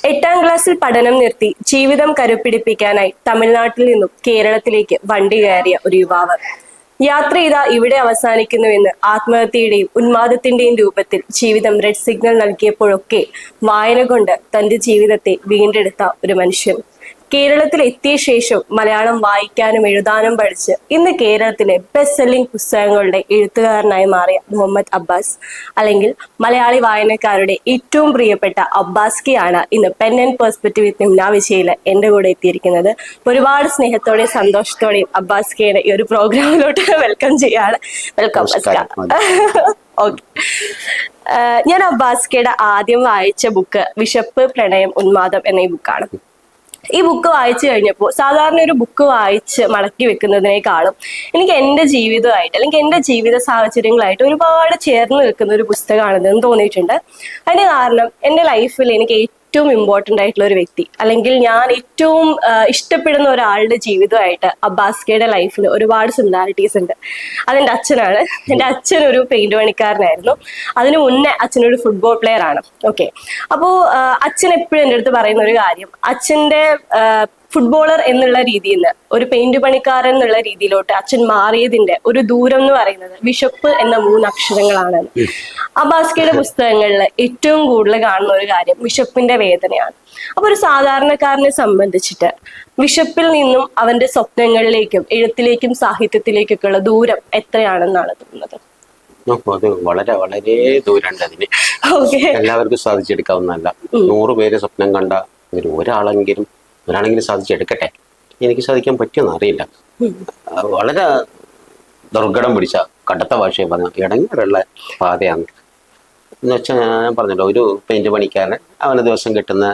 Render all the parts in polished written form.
8ാം ക്ലാസ്സിൽ പഠനം നിർത്തി ജീവിതം കരുപ്പിടിപ്പിക്കാനായി തമിഴ്നാട്ടിൽ നിന്നും കേരളത്തിലേക്ക് വണ്ടി കയറിയ ഒരു യുവാവ് യാത്ര ഇതാ ഇവിടെ അവസാനിക്കുന്നുവെന്ന് ആത്മഹത്യയുടെയും ഉന്മാദത്തിന്റെയും രൂപത്തിൽ ജീവിതം റെഡ് സിഗ്നൽ നൽകിയപ്പോഴൊക്കെ വായന കൊണ്ട് തന്റെ ജീവിതത്തെ വീണ്ടെടുത്ത ഒരു മനുഷ്യൻ. കേരളത്തിൽ എത്തിയ ശേഷം മലയാളം വായിക്കാനും എഴുതാനും പഠിച്ച് ഇന്ന് കേരളത്തിലെ ബെസ്റ്റ് സെല്ലിംഗ് പുസ്തകങ്ങളുടെ എഴുത്തുകാരനായി മാറിയ മുഹമ്മദ് അബ്ബാസ്, അല്ലെങ്കിൽ മലയാളി വായനക്കാരുടെ ഏറ്റവും പ്രിയപ്പെട്ട അബ്ബാസ്കിയാണ് ഇന്ന് പെൻ ആൻഡ് പെർസ്പെക്റ്റീവ് വിത്ത് നിംന വിഷയിൽ എൻ്റെ കൂടെ എത്തിയിരിക്കുന്നത്. ഒരുപാട് സ്നേഹത്തോടെയും സന്തോഷത്തോടെയും അബ്ബാസ്കിയുടെ ഈ ഒരു പ്രോഗ്രാമിലോട്ട് വെൽക്കം ചെയ്യാണ്. Welcome okay. ഞാൻ അബ്ബാസ്കിയുടെ ആദ്യം വായിച്ച ബുക്ക് വിശപ്പ്, പ്രണയം, ഉന്മാദം എന്ന ഈ ബുക്കാണ്. ഈ ബുക്ക് വായിച്ചു കഴിഞ്ഞപ്പോൾ സാധാരണ ഒരു ബുക്ക് വായിച്ച് മടക്കി വെക്കുന്നതിനേക്കാളും എനിക്ക് എൻ്റെ ജീവിതമായിട്ട് അല്ലെങ്കിൽ എൻ്റെ ജീവിത സാഹചര്യങ്ങളായിട്ട് ഒരുപാട് ചേർന്ന് നിൽക്കുന്ന ഒരു പുസ്തകമാണിതെന്ന് തോന്നിയിട്ടുണ്ട്. അതിന് കാരണം എൻ്റെ ലൈഫിൽ എനിക്ക് ഏറ്റവും ഇമ്പോർട്ടൻ്റ് ആയിട്ടുള്ള ഒരു വ്യക്തി, അല്ലെങ്കിൽ ഞാൻ ഏറ്റവും ഇഷ്ടപ്പെടുന്ന ഒരാളുടെ ജീവിതമായിട്ട് അബ്ബാസ്കിയുടെ ലൈഫിൽ ഒരുപാട് സിമിലാരിറ്റീസ് ഉണ്ട്. അതെൻ്റെ അച്ഛനാണ്. എൻ്റെ അച്ഛൻ ഒരു പെയിന്റ് പണിക്കാരനായിരുന്നു. അതിനു മുന്നേ അച്ഛനൊരു ഫുട്ബോൾ പ്ലെയർ ആണ്. ഓക്കെ. അപ്പോൾ അച്ഛൻ എപ്പോഴും എൻ്റെ അടുത്ത് പറയുന്ന ഒരു കാര്യം, അച്ഛൻ്റെ ഫുട്ബോളർ എന്നുള്ള രീതിയിൽ നിന്ന് ഒരു പെയിന്റ് പണിക്കാരൻ എന്നുള്ള രീതിയിലോട്ട് അച്ഛൻ മാറിയതിന്റെ ഒരു ദൂരം എന്ന് പറയുന്നത് വിശപ്പ് എന്ന 3 അക്ഷരങ്ങളാണ്. അബ്ബാസ്കിയുടെ പുസ്തകങ്ങളിൽ ഏറ്റവും കൂടുതൽ കാണുന്ന ഒരു കാര്യം വിശപ്പിന്റെ വേദനയാണ്. അപ്പൊ ഒരു സാധാരണക്കാരനെ സംബന്ധിച്ചിട്ട് വിശപ്പിൽ നിന്നും അവന്റെ സ്വപ്നങ്ങളിലേക്കും എഴുത്തിലേക്കും സാഹിത്യത്തിലേക്കൊക്കെ ഉള്ള ദൂരം എത്രയാണെന്നാണ് തോന്നുന്നത്? അത് വളരെ വളരെ ദൂരമുണ്ട്. അതിന് എല്ലാവർക്കും സാധിച്ചെടുക്കാവുന്നതല്ല. 100 പേര് സ്വപ്നം കണ്ട ഒരാളെങ്കിലും സാധിച്ചെടുക്കട്ടെ. എനിക്ക് സാധിക്കാൻ പറ്റുമെന്ന് അറിയില്ല. വളരെ ദുർഘടം പിടിച്ച കടുത്ത ഭാഷയെ പറഞ്ഞ ഇടങ്ങേറുള്ള പാതയാണ് എന്ന് വെച്ചാൽ, ഞാൻ പറഞ്ഞല്ലോ, ഒരു പെയിന്റ് പണിക്കാരൻ അവന് ദിവസം കിട്ടുന്ന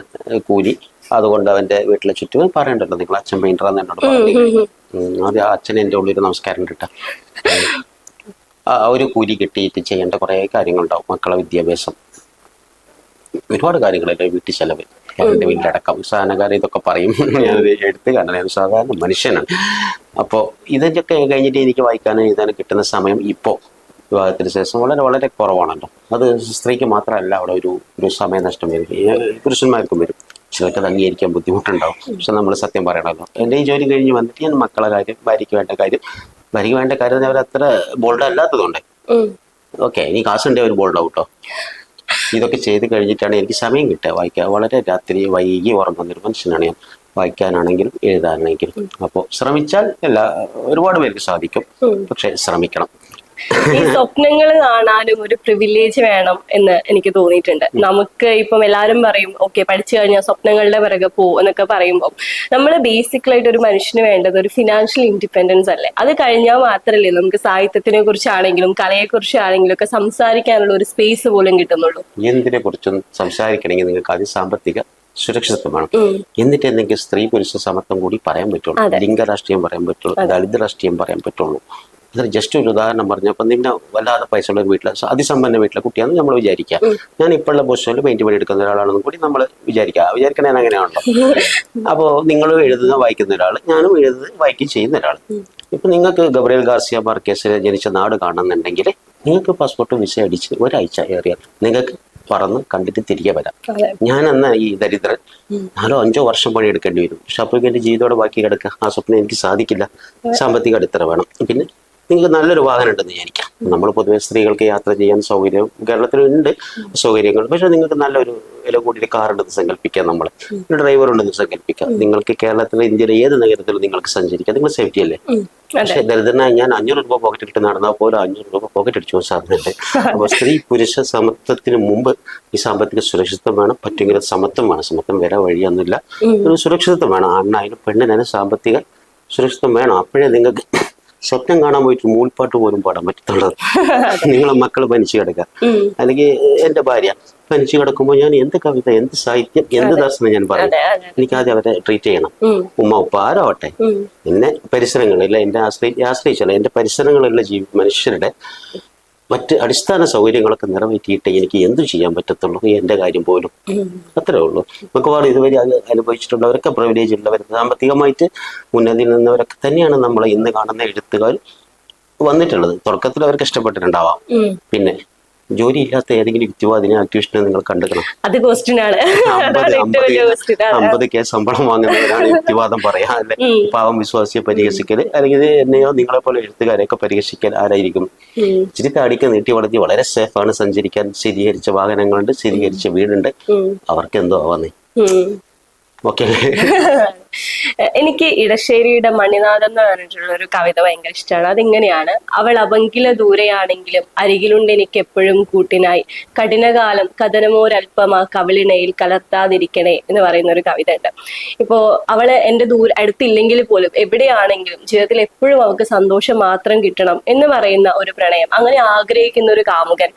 കൂലി, അതുകൊണ്ട് അവന്റെ വീട്ടിലെ ചുറ്റും പറയണ്ടല്ലോ, നിങ്ങൾ അച്ഛൻ പെയിന്ററാന്ന് എന്നോട് പറഞ്ഞു. അത് അച്ഛൻ എൻ്റെ ഉള്ളിൽ നമസ്കാരം കിട്ടാം. ഒരു കൂലി കിട്ടിയിട്ട് ചെയ്യേണ്ട കുറേ കാര്യങ്ങളുണ്ടാവും. മക്കളെ വിദ്യാഭ്യാസം, ഒരുപാട് കാര്യങ്ങളല്ലേ, വീട്ടിൽ ചെലവ്, എൻ്റെ വീട്ടിലടക്കം, സാധനക്കാരൻ ഇതൊക്കെ പറയും. ഞാനത് എടുത്ത് കാരണം ഞാൻ സാധാരണ മനുഷ്യനാണ്. അപ്പോൾ ഇതൊക്കെ കഴിഞ്ഞിട്ട് എനിക്ക് വായിക്കാനും എഴുതാനും കിട്ടുന്ന സമയം ഇപ്പോൾ വിവാഹത്തിന് ശേഷം വളരെ വളരെ കുറവാണല്ലോ. അത് സ്ത്രീക്ക് മാത്രമല്ല അവിടെ ഒരു സമയനഷ്ടം വരും, പുരുഷന്മാർക്കും വരും. ചിലർക്ക് അംഗീകരിക്കാൻ ബുദ്ധിമുട്ടുണ്ടാവും. പക്ഷെ നമ്മൾ സത്യം പറയണമല്ലോ. എൻ്റെ ഈ ജോലി കഴിഞ്ഞ് വന്നിട്ട് ഞാൻ മക്കളെ കാര്യം, ഭാര്യയ്ക്ക് വേണ്ട കാര്യം അവരത്ര ബോൾഡ് അല്ലാത്തതുകൊണ്ട് ഓക്കെ, ഇനി കാശുണ്ടെങ്കിൽ അവർ ബോൾഡ് ആവട്ടോ. ഇതൊക്കെ ചെയ്ത് കഴിഞ്ഞിട്ടാണ് എനിക്ക് സമയം കിട്ടുക വായിക്കാൻ. വളരെ രാത്രി വൈകി ഉറങ്ങുന്നൊരു മനുഷ്യനാണ് ഞാൻ, വായിക്കാനാണെങ്കിലും എഴുതാനാണെങ്കിലും. അപ്പോൾ ശ്രമിച്ചാൽ ഒരുപാട് പേർക്ക് സാധിക്കും, പക്ഷെ ശ്രമിക്കണം. ഈ സ്വപ്നങ്ങൾ കാണാനും ഒരു പ്രിവിലേജ് വേണം എന്ന് എനിക്ക് തോന്നിയിട്ടുണ്ട്. നമുക്ക് ഇപ്പം എല്ലാവരും പറയും ഓക്കെ പഠിച്ചു കഴിഞ്ഞാൽ സ്വപ്നങ്ങളുടെ പിറകെ പോകും എന്നൊക്കെ പറയുമ്പോൾ, നമ്മൾ ബേസിക്കലായിട്ട് ഒരു മനുഷ്യന് വേണ്ടത് ഒരു ഫിനാൻഷ്യൽ ഇൻഡിപെൻഡൻസ് അല്ലേ. അത് കഴിഞ്ഞാൽ മാത്രമല്ലേ നമുക്ക് സാഹിത്യത്തിനെ കുറിച്ചാണെങ്കിലും കലയെ കുറിച്ചാണെങ്കിലും ഒക്കെ സംസാരിക്കാനുള്ള ഒരു സ്പേസ് പോലും കിട്ടുന്നുള്ളൂ. എന്തിനെ കുറിച്ചും സംസാരിക്കണമെങ്കിൽ നിങ്ങൾക്ക് ആദ്യം സാമ്പത്തിക സുരക്ഷിതത്വമാണ്. എന്നിട്ട് എന്തെങ്കിലും സ്ത്രീ പുരുഷ സമത്വം കൂടി പറയാൻ പറ്റുള്ളൂ, ലിംഗരാഷ്ട്രീയം പറയാൻ പറ്റുള്ളൂ, ദളിത് രാഷ്ട്രീയം പറയാൻ പറ്റുള്ളൂ. അതിന് ജസ്റ്റ് ഒരു ഉദാഹരണം പറഞ്ഞപ്പോൾ, നിന്നെ വല്ലാതെ പൈസ ഉള്ള ഒരു വീട്ടിലെ അതിസമ്പന്ന വീട്ടിലെ കുട്ടിയാണെന്ന് നമ്മൾ വിചാരിക്കുക. ഞാൻ ഇപ്പോഴുള്ള പൊസിഷനിൽ പെയിന്റ് പണി എടുക്കുന്ന ഒരാളാണെന്നും കൂടി നമ്മൾ വിചാരിക്കണേ അങ്ങനെയാണല്ലോ. അപ്പോൾ നിങ്ങളും വായിക്കുന്ന ഒരാൾ, ഞാനും വായിക്കുകയും ചെയ്യുന്ന ഒരാൾ. ഇപ്പൊ നിങ്ങൾക്ക് ഗബ്രിയേൽ ഗാർസിയ മാർക്കേസിൽ ജനിച്ച നാട് കാണുന്നുണ്ടെങ്കിൽ നിങ്ങൾക്ക് പാസ്പോർട്ട് വിസ അടിച്ച് ഒരാഴ്ച ഏറിയാൽ നിങ്ങൾക്ക് പറന്ന് കണ്ടിട്ട് തിരികെ വരാം. ഞാൻ അന്ന് ഈ ദരിദ്രൻ 4-5 വർഷം പണിയെടുക്കേണ്ടി വരും. പക്ഷെ അപ്പോഴേക്കും എൻ്റെ ജീവിതത്തോടെ ബാക്കി കിടക്കുക. ആ സ്വപ്നം എനിക്ക് സാധിക്കില്ല. സാമ്പത്തിക അടിത്തറ വേണം. പിന്നെ നിങ്ങൾക്ക് നല്ലൊരു വാഹനം ഉണ്ടെന്ന് വിചാരിക്കാം. നമ്മൾ പൊതുവെ സ്ത്രീകൾക്ക് യാത്ര ചെയ്യാൻ സൗകര്യം കേരളത്തിലുണ്ട്, സൗകര്യങ്ങൾ. പക്ഷെ നിങ്ങൾക്ക് നല്ലൊരു വില കൂടിയ കാർ ഉണ്ടെന്ന് സങ്കല്പിക്കാം, നമ്മൾ ഡ്രൈവർ ഉണ്ടെന്ന് സങ്കല്പിക്കാം. നിങ്ങൾക്ക് കേരളത്തിലെ ഇന്ത്യയിലെ ഏത് നഗരത്തിലും നിങ്ങൾക്ക് സഞ്ചരിക്കാം. നിങ്ങൾ സേഫ്റ്റി അല്ലേ? പക്ഷെ ദരിദ്രനായി ഞാൻ 500 രൂപ പോക്കറ്റ് ഇട്ട് നടന്നാൽ പോലും 500 രൂപ പോക്കറ്റ് അടിച്ചു സാറിനുണ്ട്. അപ്പോൾ സ്ത്രീ പുരുഷ സമത്വത്തിന് മുമ്പ് ഈ സാമ്പത്തിക സുരക്ഷിതത്വം വേണം. പറ്റുമെങ്കിൽ സമത്വം വേണം. സമത്വം വരെ വഴിയൊന്നുമില്ല. ഒരു സുരക്ഷിതത്വം വേണം. ആണിനായാലും പെണ്ണിനായാലും സാമ്പത്തിക സുരക്ഷിതത്വം വേണം. അപ്പോഴേ നിങ്ങൾക്ക് സ്വപ്നം കാണാൻ പോയിട്ട് മൂൾപ്പാട്ട് പോലും പാടാൻ പറ്റത്തുള്ളത്. നിങ്ങളെ മക്കള് പനിച്ചു കിടക്കുക, അല്ലെങ്കിൽ എന്റെ ഭാര്യ പനിച്ചു കിടക്കുമ്പോൾ ഞാൻ എന്ത് കവിത, എന്ത് സാഹിത്യം, എന്ത് ദർശനം ഞാൻ പറയും. എനിക്ക് ആദ്യം അവരെ ട്രീറ്റ് ചെയ്യണം. ഉമ്മ ഉപ്പ ആരാവട്ടെ, എന്നെ പരിസരങ്ങളില്ല, എന്റെ ആശ്രയിച്ചല്ല, എന്റെ പരിസരങ്ങളിലുള്ള മനുഷ്യരുടെ മറ്റ് അടിസ്ഥാന സൗകര്യങ്ങളൊക്കെ നിറവേറ്റിയിട്ട് എനിക്ക് എന്തു ചെയ്യാൻ പറ്റത്തുള്ളൂ, എന്റെ കാര്യം പോലും. അത്രേ ഉള്ളൂ. മിക്കവാറും ഇതുവരെ അത് അനുഭവിച്ചിട്ടുള്ളവരൊക്കെ പ്രിവിലേജ് ഉള്ളവർ, സാമ്പത്തികമായിട്ട് ഉന്നതിയിൽ നിന്നവരൊക്കെ തന്നെയാണ് നമ്മൾ ഇന്ന് കാണുന്ന എഴുത്തുകാർ വന്നിട്ടുള്ളത്. തുടക്കത്തിൽ അവർക്ക് ഇഷ്ടപ്പെട്ടിട്ടുണ്ടാവാം, പിന്നെ ജോലി ഇല്ലാത്ത ഏതെങ്കിലും യുക്തിവാദിനെ ആക്ടിവിസ്റ്റിനെ നിങ്ങൾ കണ്ടുക്കണം? അത് ക്വസ്റ്റ്യൻ ആണ്. അതാണ് ഏറ്റവും വലിയ ക്വസ്റ്റ്യൻ. 50K ശമ്പളം വാങ്ങുന്നവരാണ് യുക്തിവാദം പറയാ അല്ലെ? പാവം വിശ്വാസിയെ പരിഹസിക്കല്, അല്ലെങ്കിൽ എന്നെയോ നിങ്ങളെ പോലെ എഴുത്തുകാരെയൊക്കെ പരിഹസിക്കൽ ആരായിരിക്കും? ഇച്ചിരി താടിക്ക് നീട്ടി വളർത്തി വളരെ സേഫാണ് സഞ്ചരിക്കാൻ, സ്ഥിരീകരിച്ച വാഹനങ്ങളുണ്ട്, സ്ഥിരീകരിച്ച വീടുണ്ട്, അവർക്ക് എന്തോ ആവാന്നേ. ഓക്കെ. എനിക്ക് ഇടശ്ശേരിയുടെ മണിനാഥൻ എന്ന് പറഞ്ഞിട്ടുള്ള ഒരു കവിത ഭയങ്കര ഇഷ്ടമാണ്. അതിങ്ങനെയാണ്: അവൾ അപങ്കില ദൂരെയാണെങ്കിലും അരികിലുണ്ട് എനിക്ക് എപ്പോഴും കൂട്ടിനായി, കഠിനകാലം കഥനമോരൽപ്പമാ കവിളിണയിൽ കലർത്താതിരിക്കണേ എന്ന് പറയുന്ന ഒരു കവിത ഉണ്ട്. ഇപ്പോ അവള് എന്റെ അടുത്തില്ലെങ്കിൽ പോലും എവിടെയാണെങ്കിലും ജീവിതത്തിൽ എപ്പോഴും അവൾക്ക് സന്തോഷം മാത്രം കിട്ടണം എന്ന് പറയുന്ന ഒരു പ്രണയം, അങ്ങനെ ആഗ്രഹിക്കുന്ന ഒരു കാമുകൻ.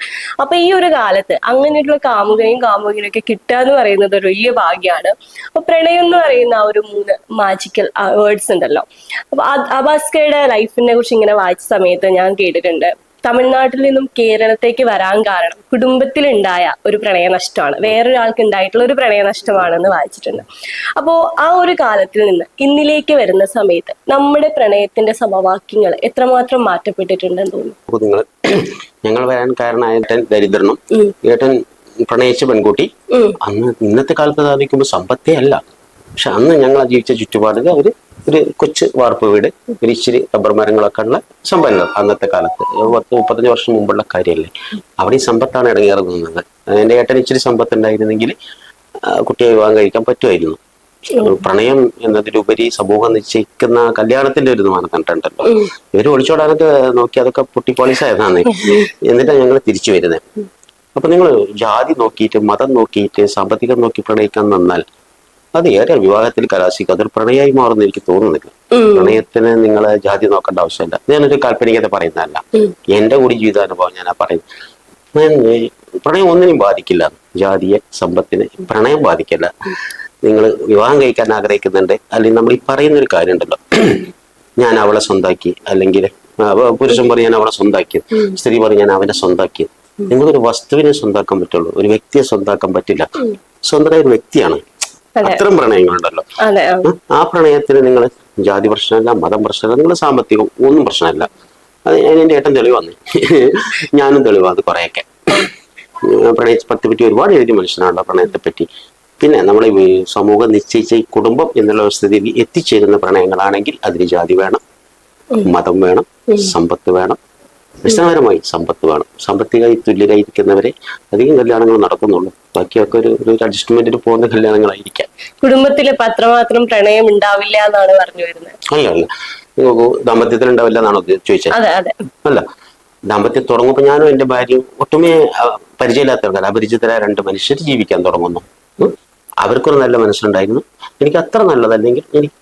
അപ്പൊ ഈ ഒരു കാലത്ത് അങ്ങനെയുള്ള കാമുകനും കാമുകനും ഒക്കെ കിട്ടുക എന്ന് പറയുന്നത് ഒരു വലിയ ഭാഗ്യമാണ്. അപ്പൊ പ്രണയം എന്ന് പറയുന്ന ആ ഒരു മാജിക്കൽ വേർഡ്സ് ഉണ്ടല്ലോ. അപ്പൊ അബാസ്കയുടെ ലൈഫിനെ കുറിച്ച് ഇങ്ങനെ വായിച്ച സമയത്ത് ഞാൻ കേട്ടിട്ടുണ്ട്, തമിഴ്നാട്ടിൽ നിന്നും കേരളത്തേക്ക് വരാൻ കാരണം കുടുംബത്തിലുണ്ടായ ഒരു പ്രണയനഷ്ടമാണ്, വേറൊരാൾക്ക് ഉണ്ടായിട്ടുള്ള ഒരു പ്രണയനഷ്ടമാണെന്ന് വായിച്ചിട്ടുണ്ട്. അപ്പോ ആ ഒരു കാലത്തിൽ നിന്ന് ഇന്നിലേക്ക് വരുന്ന സമയത്ത് നമ്മുടെ പ്രണയത്തിന്റെ സമവാക്യങ്ങൾ എത്രമാത്രം മാറ്റപ്പെട്ടിട്ടുണ്ടെന്ന് തോന്നുന്നു? ഞങ്ങൾ വരാൻ കാരണം ഏട്ടൻ ദരിദ്രനും ഏട്ടൻ പ്രണയിച്ച പെൺകുട്ടി അന്ന് ഇന്നത്തെ കാലത്ത് സാധിക്കുമ്പോൾ സമ്പത്തേ അല്ല. പക്ഷെ അന്ന് ഞങ്ങൾ ജീവിച്ച ചുറ്റുപാടിൽ ഒരു കൊച്ചു വാർപ്പ് വീട്, ഒരു ഇച്ചിരി റബ്ബർ മരങ്ങളൊക്കെ ഉള്ള സമ്പന്നത. അന്നത്തെ കാലത്ത് 30-35 വർഷം മുമ്പുള്ള കാര്യമല്ലേ. അവിടെ ഈ സമ്പത്താണ് ഇടങ്ങേറുന്നത്. എൻ്റെ ഏട്ടൻ ഇച്ചിരി സമ്പത്ത് ഉണ്ടായിരുന്നെങ്കിൽ കുട്ടിയെ വിവാഹം കഴിക്കാൻ പറ്റുമായിരുന്നു. പ്രണയം എന്നതിലുപരി സമൂഹം നിശ്ചയിക്കുന്ന കല്യാണത്തിന്റെ ഒരു മാനദണ്ഡമുണ്ടല്ലോ. ഇവര് ഒളിച്ചോടാനൊക്കെ നോക്കി അതൊക്കെ പൊട്ടിപ്പോളിസായതാണ്. എന്നിട്ടാണ് ഞങ്ങൾ തിരിച്ചു വരുന്നത്. അപ്പൊ നിങ്ങൾ ജാതി നോക്കിയിട്ട്, മതം നോക്കിയിട്ട്, സാമ്പത്തികം നോക്കി പ്രണയിക്കാൻ നിന്നാൽ അത് ഏറെ വിവാഹത്തിൽ കലാശിക്കും. അതൊരു പ്രണയമായി മാറുന്ന എനിക്ക് തോന്നുന്നില്ല. പ്രണയത്തിന് നിങ്ങൾ ജാതി നോക്കേണ്ട ആവശ്യമില്ല. ഞാനൊരു കാൽപ്പനികത പറയുന്നതല്ല, എന്റെ കൂടി ജീവിതാനുഭവം ഞാനാ പറയുന്നത്. പ്രണയം ഒന്നിനും ബാധിക്കില്ല. ജാതിയെ, സമ്പത്തിനെ പ്രണയം ബാധിക്കില്ല. നിങ്ങൾ വിവാഹം കഴിക്കാൻ ആഗ്രഹിക്കുന്നുണ്ട്, അല്ലെങ്കിൽ നമ്മൾ ഈ പറയുന്ന ഒരു കാര്യം ഉണ്ടല്ലോ, ഞാൻ അവളെ സ്വന്താക്കി, അല്ലെങ്കിൽ പുരുഷൻ പറയും ഞാൻ അവളെ സ്വന്താക്കി, സ്ത്രീ പറയും ഞാൻ അവനെ സ്വന്താക്കി. നിങ്ങളൊരു വസ്തുവിനെ സ്വന്താക്കാൻ പറ്റുള്ളൂ, ഒരു വ്യക്തിയെ സ്വന്താക്കാൻ പറ്റില്ല. സ്വന്തമായ ഒരു വ്യക്തിയാണ്. അത്തരം പ്രണയങ്ങളുണ്ടല്ലോ. ആ പ്രണയത്തിന് നിങ്ങൾ ജാതി പ്രശ്നമല്ല, മതം പ്രശ്നമല്ല, നിങ്ങൾ സാമ്പത്തികം ഒന്നും പ്രശ്നമല്ല. അത് എന്റെ ഏട്ടൻ തെളിവാന്ന്, ഞാനും തെളിവാന്ന് കുറെയൊക്കെ. പ്രണയത്തെ പറ്റി ഒരുപാട് എഴുതിയ മനുഷ്യനാണല്ലോ പ്രണയത്തെ പറ്റി. പിന്നെ നമ്മൾ ഈ സമൂഹം നിശ്ചയിച്ച ഈ കുടുംബം എന്നുള്ള സ്ഥിതിയിൽ എത്തിച്ചേരുന്ന പ്രണയങ്ങളാണെങ്കിൽ അതിന് ജാതി വേണം, മതം വേണം, സമ്പത്ത് വേണം, അടിസ്ഥാനപരമായി സമ്പത്ത് വേണം. സാമ്പത്തികമായി തുല്യരായിരിക്കുന്നവരെ അധികം കല്യാണങ്ങൾ നടക്കുന്നുള്ളൂ. ബാക്കിയൊക്കെ ഒരു അഡ്ജസ്റ്റ്മെന്റിന് പോകുന്ന കല്യാണങ്ങളായിരിക്കാം. കുടുംബത്തിലെ അത്രമാത്രം പ്രണയം ഉണ്ടാവില്ല എന്നാണ് പറഞ്ഞു വരുന്നത്. അല്ല ദാമ്പത്യത്തിൽ ഉണ്ടാവില്ല എന്നാണോ ചോദിച്ചത്? അല്ല, ദാമ്പത്യം തുടങ്ങുമ്പോൾ ഞാനും എന്റെ ഭാര്യയും ഒട്ടുമേ പരിചയമില്ലാത്തവർക്ക്, അപരിചിതരായ 2 മനുഷ്യർ ജീവിക്കാൻ തുടങ്ങുന്നു. അവർക്കൊരു നല്ല മനസ്സുണ്ടായിരുന്നു, എനിക്ക് അത്ര നല്ലതല്ലെങ്കിൽ എനിക്ക്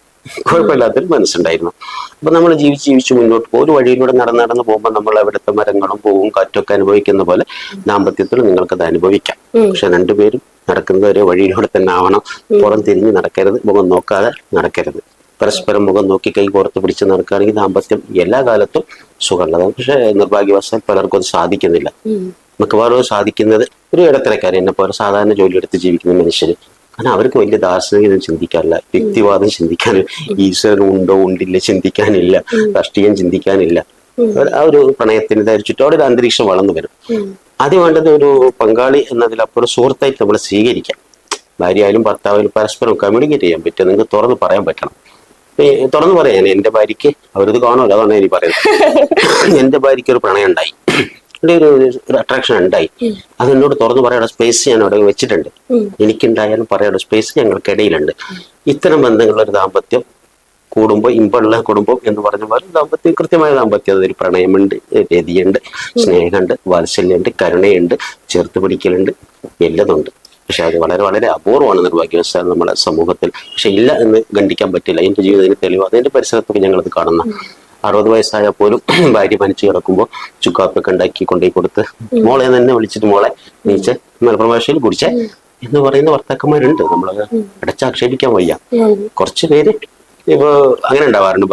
കുഴപ്പമില്ലാത്തൊരു മനസ്സുണ്ടായിരുന്നു. അപ്പൊ നമ്മൾ ജീവിച്ച് മുന്നോട്ട് പോകും. ഒരു വഴിയിലൂടെ നടന്ന് പോകുമ്പോൾ നമ്മൾ അവിടുത്തെ മരങ്ങളും പൂവും കാറ്റൊക്കെ അനുഭവിക്കുന്ന പോലെ ദാമ്പത്യത്തിൽ നിങ്ങൾക്കത് അനുഭവിക്കാം. പക്ഷെ 2 പേരും നടക്കുന്നത് ഒരേ വഴിയിലൂടെ തന്നെ ആവണം. പുറം തിരിഞ്ഞ് നടക്കരുത്, മുഖം നോക്കാതെ നടക്കരുത്. പരസ്പരം മുഖം നോക്കി കൈ കോർത്ത് പിടിച്ച് നടക്കുകയാണെങ്കിൽ ദാമ്പത്യം എല്ലാ കാലത്തും സുഖമുള്ളതാണ്. പക്ഷെ നിർഭാഗ്യവശാൽ പലർക്കും അത് സാധിക്കുന്നില്ല. മിക്കവാറും സാധിക്കുന്നത് ഒരു ഇടത്തരക്കാരൻ, എന്നെ പോലെ സാധാരണ ജോലി എടുത്ത് ജീവിക്കുന്ന മനുഷ്യര്. കാരണം അവർക്ക് വലിയ ദാർശനികത ചിന്തിക്കാനില്ല, യുക്തിവാദം ചിന്തിക്കാനില്ല, ഈശ്വരൻ ഉണ്ടോ ഉണ്ടില്ല ചിന്തിക്കാനില്ല, രാഷ്ട്രീയം ചിന്തിക്കാനില്ല. ആ ഒരു പ്രണയത്തിന് ധരിച്ചിട്ട് അവിടെ ഒരു അന്തരീക്ഷം വളർന്നു വരും. ആദ്യം വേണ്ടത് ഒരു പങ്കാളി എന്നതിലപ്പുറം സുഹൃത്തായിട്ട് നമ്മൾ സ്വീകരിക്കാം. ഭാര്യയായാലും ഭർത്താവായാലും പരസ്പരം കമ്മ്യൂണിക്കേറ്റ് ചെയ്യാൻ പറ്റും. നിങ്ങൾക്ക് തുറന്ന് പറയാൻ പറ്റണം. തുറന്നു പറയാൻ എന്റെ ഭാര്യയ്ക്ക് അവരത് കാണുമല്ലോ, അതാണ് എനിക്ക് പറയുന്നത്. എന്റെ ഭാര്യയ്ക്ക് ഒരു പ്രണയം ഉണ്ടായി, ഒരു അട്രാക്ഷൻ ഉണ്ടായി. അത് എന്നോട് തുറന്നു പറയാനുള്ള സ്പേസ് ഞാൻ അവിടെ വെച്ചിട്ടുണ്ട്. എനിക്കുണ്ടായാലും പറയാനുള്ള സ്പേസ് ഞങ്ങൾക്കിടയിലുണ്ട്. ഇത്തരം ബന്ധങ്ങളുള്ള ഒരു ദാമ്പത്യം കൂടുമ്പോൾ ഇമ്പമുള്ള കുടുംബം എന്ന് പറഞ്ഞ പോലെ ദാമ്പത്യം, കൃത്യമായ ദാമ്പത്യം, അതൊരു പ്രണയമുണ്ട്, രതിയുണ്ട്, സ്നേഹമുണ്ട്, വാത്സല്യമുണ്ട്, കരുണയുണ്ട്, ചേർത്ത് പിടിക്കലുണ്ട്, എല്ലാതുണ്ട്. പക്ഷെ അത് വളരെ വളരെ അപൂർവമാണ് നിർഭാഗ്യവശാൽ നമ്മുടെ സമൂഹത്തിൽ. പക്ഷെ ഇല്ല എന്ന് ഖണ്ഡിക്കാൻ പറ്റില്ല. എന്റെ ജീവിതത്തിന് തെളിവ് അതിന്റെ പരിസരത്തൊക്കെ ഞങ്ങളത് കാണുന്ന. 60 വയസ്സായാൽ പോലും ഭാര്യ പനിച്ചു കിടക്കുമ്പോൾ ചുക്കാപ്പൊക്കെ ഉണ്ടാക്കി കൊണ്ടുപോയി കൊടുത്ത് മോളെ തന്നെ വിളിച്ചിട്ട് മോളെ നീച്ച് മലപ്പുറം ഭാഷയിൽ കുടിച്ചേ എന്ന് പറയുന്ന ഭർത്താക്കന്മാരുണ്ട്. നമ്മളത് അടച്ചാക്ഷേപിക്കാൻ വയ്യ. കുറച്ച് പേര് ഇപ്പൊ അങ്ങനെ ഉണ്ടാവാറുണ്ട്.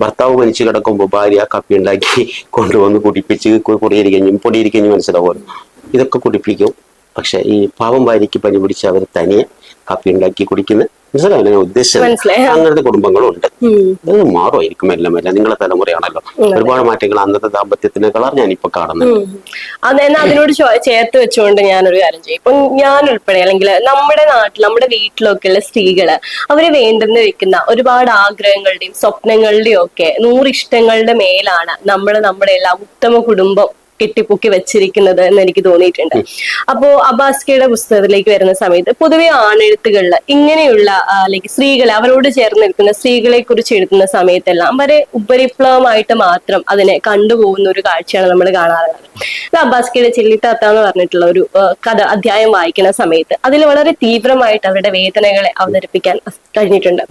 ഭർത്താവ് പനിച്ചു കിടക്കുമ്പോൾ ഭാര്യ കാപ്പി ഉണ്ടാക്കി കൊണ്ടുവന്ന് കുടിപ്പിച്ച് പൊടിയിരിക്കഞ്ഞും മനസ്സിലാവുമല്ലോ, ഇതൊക്കെ കുടിപ്പിക്കും. പക്ഷെ ഈ പാവം ഭാര്യയ്ക്ക് പനി പിടിച്ച് അവർ തനിയെ കാപ്പി ഉണ്ടാക്കി കുടിക്കുന്ന മനസ്സിലായില്ല ഞാൻ ഉദ്ദേശിച്ചത്. മനസ്സിലായി. അങ്ങനത്തെ കുടുംബങ്ങളും ഉണ്ട്. ഇത് മാറുമായിരിക്കും എല്ലാം എല്ലാം. നിങ്ങളെ തലമുറയാണല്ലോ, ഒരുപാട് മാറ്റങ്ങൾ അന്നത്തെ ദാമ്പത്യത്തിനേക്കാളാണ് ഞാനിപ്പോ കാണുന്നത്. അതെന്നാ അതിനോട് ചേർത്ത് വെച്ചുകൊണ്ട് ഞാനൊരു കാര്യം ചെയ്യും. ഇപ്പൊ ഞാൻ ഉൾപ്പെടെ അല്ലെങ്കിൽ നമ്മുടെ നാട്ടിൽ നമ്മുടെ വീട്ടിലൊക്കെയുള്ള സ്ത്രീകള് അവര് വേണ്ടെന്ന് വെക്കുന്ന ഒരുപാട് ആഗ്രഹങ്ങളുടെയും സ്വപ്നങ്ങളുടെയും ഒക്കെ 100 ഇഷ്ടങ്ങളുടെ മേലാണ് നമ്മുടെ എല്ലാം ഉത്തമ കുടുംബം കെട്ടിപ്പൊക്കി വെച്ചിരിക്കുന്നത് എന്ന് എനിക്ക് തോന്നിയിട്ടുണ്ട്. അപ്പോ അബ്ബാസ്കയുടെ പുസ്തകത്തിലേക്ക് വരുന്ന സമയത്ത് പൊതുവെ ആണെഴുത്തുകളിൽ ഇങ്ങനെയുള്ള ലൈക്ക് സ്ത്രീകളെ അവരോട് ചേർന്ന് നിൽക്കുന്ന സ്ത്രീകളെ കുറിച്ച് എഴുതുന്ന സമയത്തെല്ലാം വളരെ ഉപരിപ്ലവമായിട്ട് മാത്രം അതിനെ കണ്ടുപോകുന്ന ഒരു കാഴ്ചയാണ് നമ്മൾ കാണാറുള്ളത്. അബ്ബാസ്കയുടെ ചെല്ലിത്താത്ത എന്ന് പറഞ്ഞിട്ടുള്ള ഒരു അധ്യായം വായിക്കുന്ന സമയത്ത് അതിൽ വളരെ തീവ്രമായിട്ട് അവരുടെ വേദനകളെ അവതരിപ്പിക്കാൻ കഴിഞ്ഞിട്ടുണ്ട്.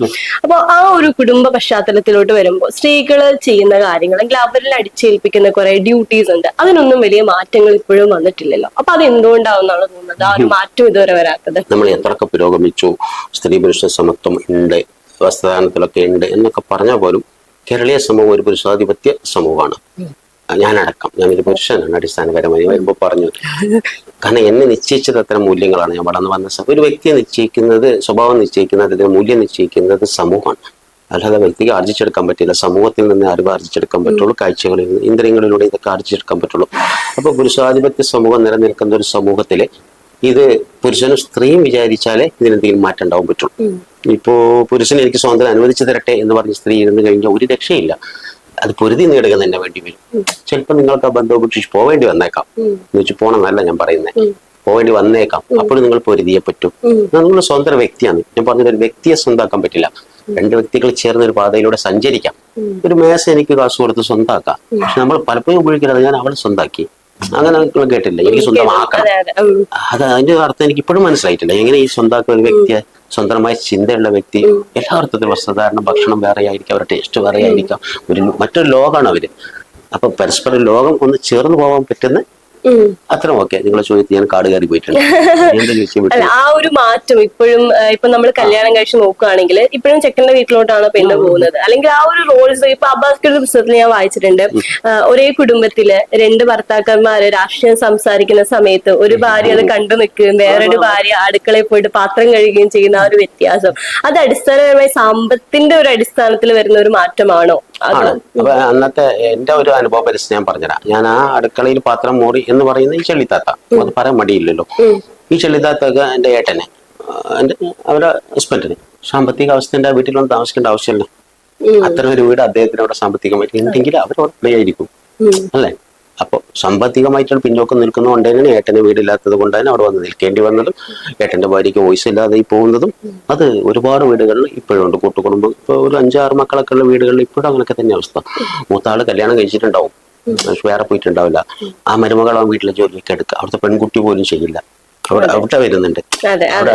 അപ്പോൾ ആ ഒരു കുടുംബ പശ്ചാത്തലത്തിലോട്ട് വരുമ്പോൾ സ്ത്രീകൾ ചെയ്യുന്ന കാര്യങ്ങൾ അല്ലെങ്കിൽ അവരിൽ അടിച്ചേൽപ്പിക്കുന്ന കുറെ ഡ്യൂട്ടീസ് ഉണ്ട്. അതിനൊന്നും വലിയ മാറ്റങ്ങൾ ഇപ്പോഴും വന്നിട്ടില്ലല്ലോ. അപ്പൊ അത് എന്തുകൊണ്ടാവുന്നാണ് തോന്നുന്നത് ആ ഒരു മാറ്റം ഇതുവരെ വരാത്തത്? നമ്മൾ എത്രയൊക്കെ പുരോഗമിച്ചു, സ്ത്രീ പുരുഷ സമത്വം ഉണ്ട്, വസ്ത്രധാരണത്തിലൊക്കെ ഉണ്ട് എന്നൊക്കെ പറഞ്ഞാൽ പോലും കേരളീയ സമൂഹം ഒരു പുരുഷാധിപത്യ സമൂഹമാണ്. ഞാനടക്കം, ഞാനൊരു പുരുഷനാണ് അടിസ്ഥാനപരമായി വരുമ്പോൾ പറഞ്ഞു. കാരണം എന്നെ നിശ്ചയിച്ചത് അത്തരം മൂല്യങ്ങളാണ്. ഞാൻ വളർന്നു വന്ന ഒരു വ്യക്തിയെ നിശ്ചയിക്കുന്നത്, സ്വഭാവം നിശ്ചയിക്കുന്നത്, അതിന്റെ മൂല്യം നിശ്ചയിക്കുന്നത് സമൂഹമാണ്. അല്ലാതെ വ്യക്തിക്ക് ആർജിച്ചെടുക്കാൻ പറ്റില്ല. സമൂഹത്തിൽ നിന്ന് അറിവ് ആർജിച്ചെടുക്കാൻ പറ്റുള്ളൂ, കാഴ്ചകളിൽ നിന്ന്, ഇന്ദ്രിയങ്ങളിലൂടെ ഇതൊക്കെ ആർജിച്ചെടുക്കാൻ പറ്റുള്ളൂ. അപ്പൊ പുരുഷാധിപത്യ സമൂഹം നിലനിൽക്കുന്ന ഒരു സമൂഹത്തില് ഇത് പുരുഷനും സ്ത്രീയും വിചാരിച്ചാലേ ഇതിനെന്തെങ്കിലും മാറ്റം ഉണ്ടാവാൻ പറ്റുള്ളൂ. ഇപ്പോ പുരുഷന് എനിക്ക് സ്വാതന്ത്ര്യം അനുവദിച്ചു തരട്ടെ എന്ന് പറഞ്ഞ് സ്ത്രീ ഇരുന്ന് കഴിഞ്ഞാൽ ഒരു രക്ഷയില്ല. അത് പൊരുതി നേടുക തന്നെ വേണ്ടി വരും. ചിലപ്പോൾ നിങ്ങൾക്ക് ആ ബന്ധം ഉപേക്ഷിച്ച് പോവേണ്ടി വന്നേക്കാം. എന്ന് വെച്ച് പോകണമെന്നല്ല ഞാൻ പറയുന്നത്, പോവേണ്ടി വന്നേക്കാം. അപ്പോഴും നിങ്ങൾ പൊരുതിയെ പറ്റും. നിങ്ങൾ സ്വന്തം വ്യക്തിയാണ്. ഞാൻ പറഞ്ഞത് ഒരു വ്യക്തിയെ സ്വന്തമാക്കാൻ പറ്റില്ല. 2 വ്യക്തികൾ ചേർന്ന് ഒരു പാതയിലൂടെ സഞ്ചരിക്കാം. ഒരു മേശ എനിക്ക് കാശ് കൊടുത്ത് സ്വന്തമാക്കാം. പക്ഷെ നമ്മൾ പലപ്പോഴും ഉപയോഗിക്കുന്നത് ഞാൻ അവളെ സ്വന്തമാക്കി, അങ്ങനെ നിങ്ങൾ കേട്ടില്ല. എനിക്ക് സ്വന്തമാക്കണം. അത് അതിന്റെ അർത്ഥം എനിക്ക് ഇപ്പോഴും മനസ്സിലായിട്ടില്ല. എങ്ങനെ ഈ സ്വന്തമാക്കുന്ന ഒരു വ്യക്തിയെ, സ്വന്തമായ ചിന്തയുള്ള വ്യക്തി, എല്ലാ അർത്ഥത്തിലും വസ്ത്രധാരണം, ഭക്ഷണം വേറെ ആയിരിക്കാം, അവരുടെ ടേസ്റ്റ് വേറെ ആയിരിക്കാം, മറ്റൊരു ലോകമാണ് അവര്. അപ്പൊ പരസ്പരം ലോകം ഒന്ന് ചേർന്ന് പോകാൻ പറ്റുന്ന അത്രയും ഓക്കെ. നിങ്ങളെ ചോദിച്ചു ഞാൻ കാട് കയറി പോയിട്ടുണ്ട്. അല്ല, ആ ഒരു മാറ്റം ഇപ്പോഴും ഇപ്പൊ നമ്മൾ കല്യാണം കഴിച്ച് നോക്കുകയാണെങ്കിൽ ഇപ്പോഴും ചെക്കന്റെ വീട്ടിലോട്ടാണ് പെണ്ണ് പോകുന്നത്. അല്ലെങ്കിൽ ആ ഒരു റോൾസ് ഇപ്പൊ അബ്ബാസ്കയുടെ പുസ്തകത്തിൽ ഞാൻ വായിച്ചിട്ടുണ്ട്. ഒരേ കുടുംബത്തില് 2 ഭർത്താക്കന്മാര് രാഷ്ട്രീയം സംസാരിക്കുന്ന സമയത്ത് ഒരു ഭാര്യ അത് കണ്ടു നിൽക്കുകയും വേറൊരു ഭാര്യ അടുക്കളയിൽ പോയിട്ട് പാത്രം കഴുകുകയും ചെയ്യുന്ന ആ ഒരു വ്യത്യാസം, അത് അടിസ്ഥാനപരമായി സമ്പത്തിന്റെ ഒരു അടിസ്ഥാനത്തിൽ വരുന്ന ഒരു മാറ്റമാണോ? അപ്പൊ അന്നത്തെ എന്റെ ഒരു അനുഭവ പരിസ്ഥിതി ഞാൻ പറഞ്ഞുതരാം. ഞാൻ ആ അടുക്കളയിൽ പാത്രം മോറി എന്ന് പറയുന്ന ഈ ചെള്ളിത്താത്ത, അത് പറയാൻ മടിയില്ലല്ലോ. ഈ ചെള്ളിത്താത്തൊക്കെ എന്റെ ഏട്ടനെ, അവരുടെ ഹസ്ബൻഡിന് സാമ്പത്തിക അവസ്ഥ വീട്ടിലൊന്നും താമസിക്കേണ്ട ആവശ്യമില്ല. അത്തരം ഒരു വീട് അദ്ദേഹത്തിന് അവിടെ സാമ്പത്തികമായിട്ട് ഉണ്ടെങ്കിൽ അവരവിടെ ആയിരിക്കും അല്ലേ. അപ്പൊ സാമ്പത്തികമായിട്ടുള്ള പിന്നോക്കം നിൽക്കുന്നതുകൊണ്ട് തന്നെയാണ് ഏട്ടന് വീടില്ലാത്തത് കൊണ്ട് തന്നെ അവിടെ വന്ന് നിൽക്കേണ്ടി വന്നതും ഏട്ടന്റെ ഭാര്യയ്ക്ക് വോയിസ് ഇല്ലാതെ പോകുന്നതും. അത് ഒരുപാട് വീടുകളിൽ ഇപ്പോഴും ഉണ്ട്. കൂട്ടുകുടുംബം ഇപ്പൊ ഒരു 5-6 മക്കളൊക്കെ ഉള്ള വീടുകളിൽ ഇപ്പോഴും അങ്ങനെയൊക്കെ തന്നെ അവസ്ഥ. മൂത്താള് കല്യാണം കഴിച്ചിട്ടുണ്ടാവും, വേറെ പോയിട്ടുണ്ടാവില്ല. ആ മരുമകൾ ആ വീട്ടിലെ ജോലിയൊക്കെ എടുക്കുക. അവിടുത്തെ പെൺകുട്ടി പോലും ചെയ്യില്ല. അവിടെ വരുന്നുണ്ട്.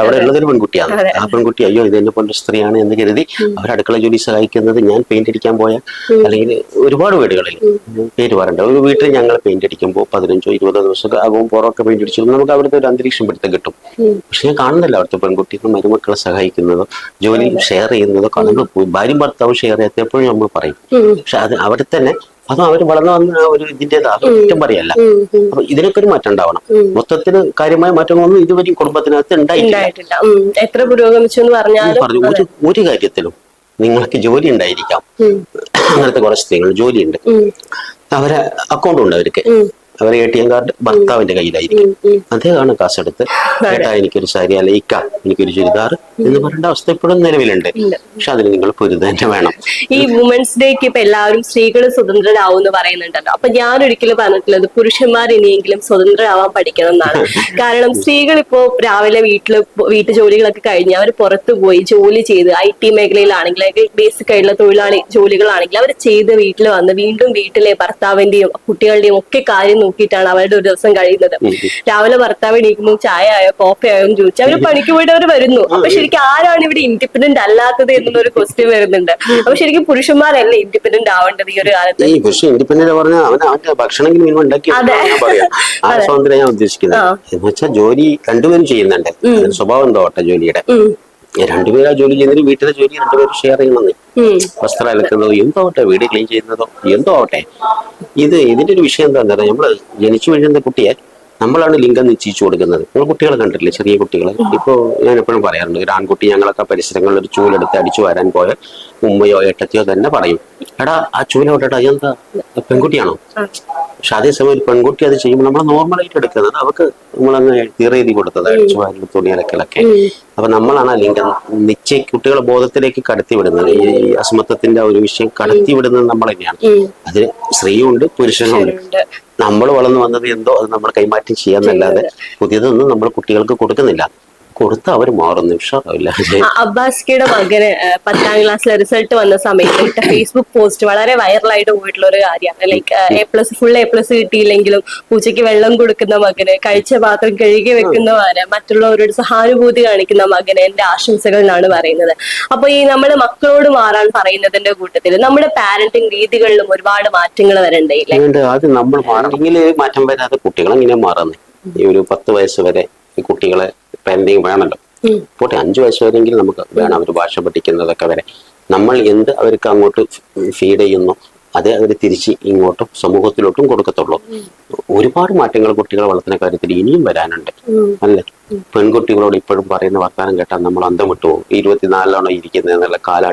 അവിടെ ഉള്ളതൊരു പെൺകുട്ടിയാണ്. ആ പെൺകുട്ടി അയ്യോ ഇത് എന്നെ പോലെ സ്ത്രീയാണ് എന്ന് കരുതി അവർ അടുക്കള ജോലി സഹായിക്കുന്നത്. ഞാൻ പെയിന്റ് അടിക്കാൻ പോയ അല്ലെങ്കിൽ ഒരുപാട് വീടുകളിൽ പേര് പറയണ്ട ഒരു വീട്ടിൽ ഞങ്ങൾ പെയിന്റ് അടിക്കുമ്പോൾ 15-20 ദിവസമൊക്കെ ആകുമ്പോൾ പുറമൊക്കെ പെയിന്റ് അടിച്ചു നമുക്ക് അവിടുത്തെ ഒരു അന്തരീക്ഷം പിടുത്തം കിട്ടും. പക്ഷെ ഞാൻ കാണുന്നില്ല അവിടുത്തെ പെൺകുട്ടികൾ മരുമക്കളെ സഹായിക്കുന്നതോ ജോലി ഷെയർ ചെയ്യുന്നതോ കാണുമ്പോൾ ഭാര്യയും ഭർത്താവും ഷെയർ ചെയ്യാത്തപ്പോഴും നമ്മൾ പറയും. പക്ഷെ അത് അവിടെ തന്നെ അതും അവർ വളർന്നു വന്ന ഒരു ഇതിൻ്റെതാണ്, കുറ്റം പറയല്ല. അപ്പൊ ഇതിനൊക്കെ ഒരു മാറ്റം ഉണ്ടാവണം. മൊത്തത്തിൽ കാര്യമായ മാറ്റങ്ങളൊന്നും ഇതുവരെയും കുടുംബത്തിനകത്ത് ഉണ്ടായിട്ടില്ല. എത്ര പുരോഗമിച്ചു എന്ന് പറഞ്ഞാൽ ഒരു കാര്യത്തിലും നിങ്ങൾക്ക് ജോലി ഉണ്ടായിരിക്കാം. അങ്ങനത്തെ കുറെ സ്ത്രീകൾ ജോലിയുണ്ട്, അവരെ അക്കൗണ്ട് ഉണ്ട്, അവർക്ക് അവരെ ATM കാർഡ് ഭർത്താവിന്റെ കയ്യിലായിരിക്കും. അദ്ദേഹമാണ് കാശെടുത്ത് ഏട്ടാ എനിക്കൊരു സാരി അല്ല ഇക്ക എനിക്കൊരു ചുരിദാർ എന്ന് പറയേണ്ട അവസ്ഥ ഇപ്പോഴും നിലവിലുണ്ട്. പക്ഷെ അതിന് നിങ്ങൾ പൊരുത് തന്നെ വേണം. ഈ വുമൻസ് ഡേക്ക് ഇപ്പൊ എല്ലാവരും സ്ത്രീകൾ സ്വതന്ത്രരാവും എന്ന് പറയുന്നുണ്ടല്ലോ. അപ്പൊ ഞാൻ ഒരിക്കലും പറഞ്ഞിട്ടുള്ളത് പുരുഷന്മാർ ഇനിയെങ്കിലും സ്വതന്ത്രരാവാൻ പഠിക്കണം എന്നാണ്. കാരണം സ്ത്രീകൾ ഇപ്പോ രാവിലെ വീട്ടു ജോലികളൊക്കെ കഴിഞ്ഞ് അവർ പുറത്തു പോയി ജോലി ചെയ്ത് IT മേഖലയിലാണെങ്കിൽ ബേസിക് ആയിട്ടുള്ള തൊഴിലാളി ജോലികളാണെങ്കിൽ അവർ ചെയ്ത് വീട്ടിൽ വന്ന് വീണ്ടും വീട്ടിലെ ഭർത്താവിന്റെയും കുട്ടികളുടെയും ഒക്കെ കാര്യം നോക്കിയിട്ടാണ് അവരുടെ ഒരു ദിവസം കഴിയുന്നത്. രാവിലെ ഭർത്താവ് എണീക്കുമ്പോൾ ചായ ആയോ കോഫി ആയോ എന്ന് ചോദിച്ചാൽ അവർ പണിക്ക് പോയിട്ട് അവർ വരുന്നു. അപ്പൊ ശരിക്കും ആരാണ് ഇവിടെ ഇൻഡിപെൻഡന്റ് അല്ലാത്തത് എന്നൊരു ക്വസ്റ്റ്യൻ വരുന്നുണ്ട്. അപ്പൊ ശരിക്കും പുരുഷന്മാരല്ലേ ഇൻഡിപെൻഡന്റ് ആവേണ്ടത് ഈ ഒരു കാലത്ത്? ഈ പുരുഷൻ ഇൻഡിപെൻഡന്റ് പറഞ്ഞാൽ അവന്റെ ഭക്ഷണമെങ്കിലും ഉണ്ടാക്കി സ്വാതന്ത്ര്യം ഞാൻ ഉദ്ദേശിക്കുന്നത് എന്ന് വെച്ചാൽ ജോലി രണ്ടുപേരും ചെയ്യുന്നുണ്ട്. സ്വഭാവം എന്തോ ആട്ടെ ജോലിയുടെ, 2 പേര് ആ ജോലി ചെയ്യുന്നതിന് വീട്ടിലെ ജോലി 2 പേര് ഷെയർ ചെയ്യണമെന്ന്. വസ്ത്രം അലക്കുന്നതോ എന്തോ ആവട്ടെ, വീട് ക്ലീൻ ചെയ്യുന്നതോ എന്തോ ആവട്ടെ, ഇതിന്റെ ഒരു വിഷയം എന്താ പറയുക, നമ്മള് ജനിച്ചു വീഴുന്ന കുട്ടിയെ നമ്മളാണ് ലിംഗം നിശ്ചയിച്ചു കൊടുക്കുന്നത്. നിങ്ങൾ കുട്ടികളെ കണ്ടിട്ടില്ലേ, ചെറിയ കുട്ടികളെ? ഇപ്പോ ഞാൻ എപ്പോഴും പറയാറുണ്ട്, ഒരു ആൺകുട്ടി ഞങ്ങളൊക്കെ പരിസരങ്ങളിൽ ഒരു ചൂലെടുത്ത് അടിച്ചു വരാൻ പോയ ഉമ്മയോ ഏട്ടത്തിയോ തന്നെ പറയും, എടാ ആ ചൂലോട്ടെടാ, അതെന്താ പെൺകുട്ടിയാണോ? പക്ഷെ അതേസമയം ഒരു പെൺകുട്ടി അത് ചെയ്യുമ്പോൾ നമ്മൾ നോർമലായിട്ട് എടുക്കുന്നത്, അവർക്ക് നമ്മളങ്ങ് തീറെഴുതി കൊടുത്തത് അടിച്ചു വാരി തുണി അലക്കലൊക്കെ. അപ്പൊ നമ്മളാണ് ആ ലിംഗം കുട്ടികളെ ബോധത്തിലേക്ക് കടത്തിവിടുന്നത്. ഈ അസമത്വത്തിന്റെ ഒരു വിഷയം കടത്തിവിടുന്നത് നമ്മൾ തന്നെയാണ്. അതിൽ സ്ത്രീയുണ്ട് പുരുഷനുണ്ട്. നമ്മൾ വളർന്നു വന്നത് എന്തോ അത് നമ്മൾ കൈമാറ്റം ചെയ്യാന്നല്ലാതെ പുതിയതൊന്നും നമ്മൾ കുട്ടികൾക്ക് കൊടുക്കുന്നില്ല. കൊടുത്ത് അവർ മാറുന്നു, ഉഷാറാവില്ല. അബ്ബാസ്കയുടെ മകന് 10ാം ക്ലാസ്സിലെ റിസൾട്ട് വന്ന സമയത്ത് ഇട്ട ഫേസ്ബുക്ക് പോസ്റ്റ് വളരെ വൈറലായിട്ട് പോയിട്ടുള്ള ഒരു കാര്യമാണ്. ലൈക്ക് ഫുൾ എ പ്ലസ് കിട്ടിയില്ലെങ്കിലും പൂച്ചയ്ക്ക് വെള്ളം കൊടുക്കുന്ന മകന്, കഴിച്ച പാത്രം കഴുകി വെക്കുന്ന മകന്, മറ്റുള്ളവരോട് സഹാനുഭൂതി കാണിക്കുന്ന മകന് എന്റെ ആശംസകൾ എന്നാണ് പറയുന്നത്. അപ്പൊ ഈ നമ്മുടെ മക്കളോട് മാറാൻ പറയുന്നതിന്റെ കൂട്ടത്തിൽ നമ്മുടെ പാരന്റിങ് രീതികളിലും ഒരുപാട് മാറ്റങ്ങൾ വരണ്ടേയില്ലേ? ആദ്യം നമ്മൾ മാറണമെങ്കിൽ മാറ്റം വരാതെ കുട്ടികൾ എങ്ങനെയാ മാറുന്നത്? ഈ ഒരു 10 വയസ്സ് വരെ ഈ കുട്ടികളെ പാരന്റിങ് വേണമല്ലോ. പോട്ടെ 5 വയസ്സ് വരെയെങ്കിലും നമുക്ക് വേണം, അവർ ഭാഷ പഠിക്കുന്നതൊക്കെ വരെ. നമ്മൾ എന്ത് അവർക്ക് അങ്ങോട്ട് ഫീഡ് ചെയ്യുന്നു അതേ അവർ തിരിച്ച് ഇങ്ങോട്ടും സമൂഹത്തിലോട്ടും കൊടുക്കത്തുള്ളൂ. ഒരുപാട് മാറ്റങ്ങൾ കുട്ടികളെ വളർത്തുന്ന കാര്യത്തിൽ ഇനിയും വരാനുണ്ട് അല്ലേ? പെൺകുട്ടികളോട് ഇപ്പോഴും പറയുന്ന വർത്താനം കേട്ടാൽ നമ്മൾ അന്തം വിട്ടു പോകും. 24 ഇരിക്കുന്നത് എന്നുള്ള കാല്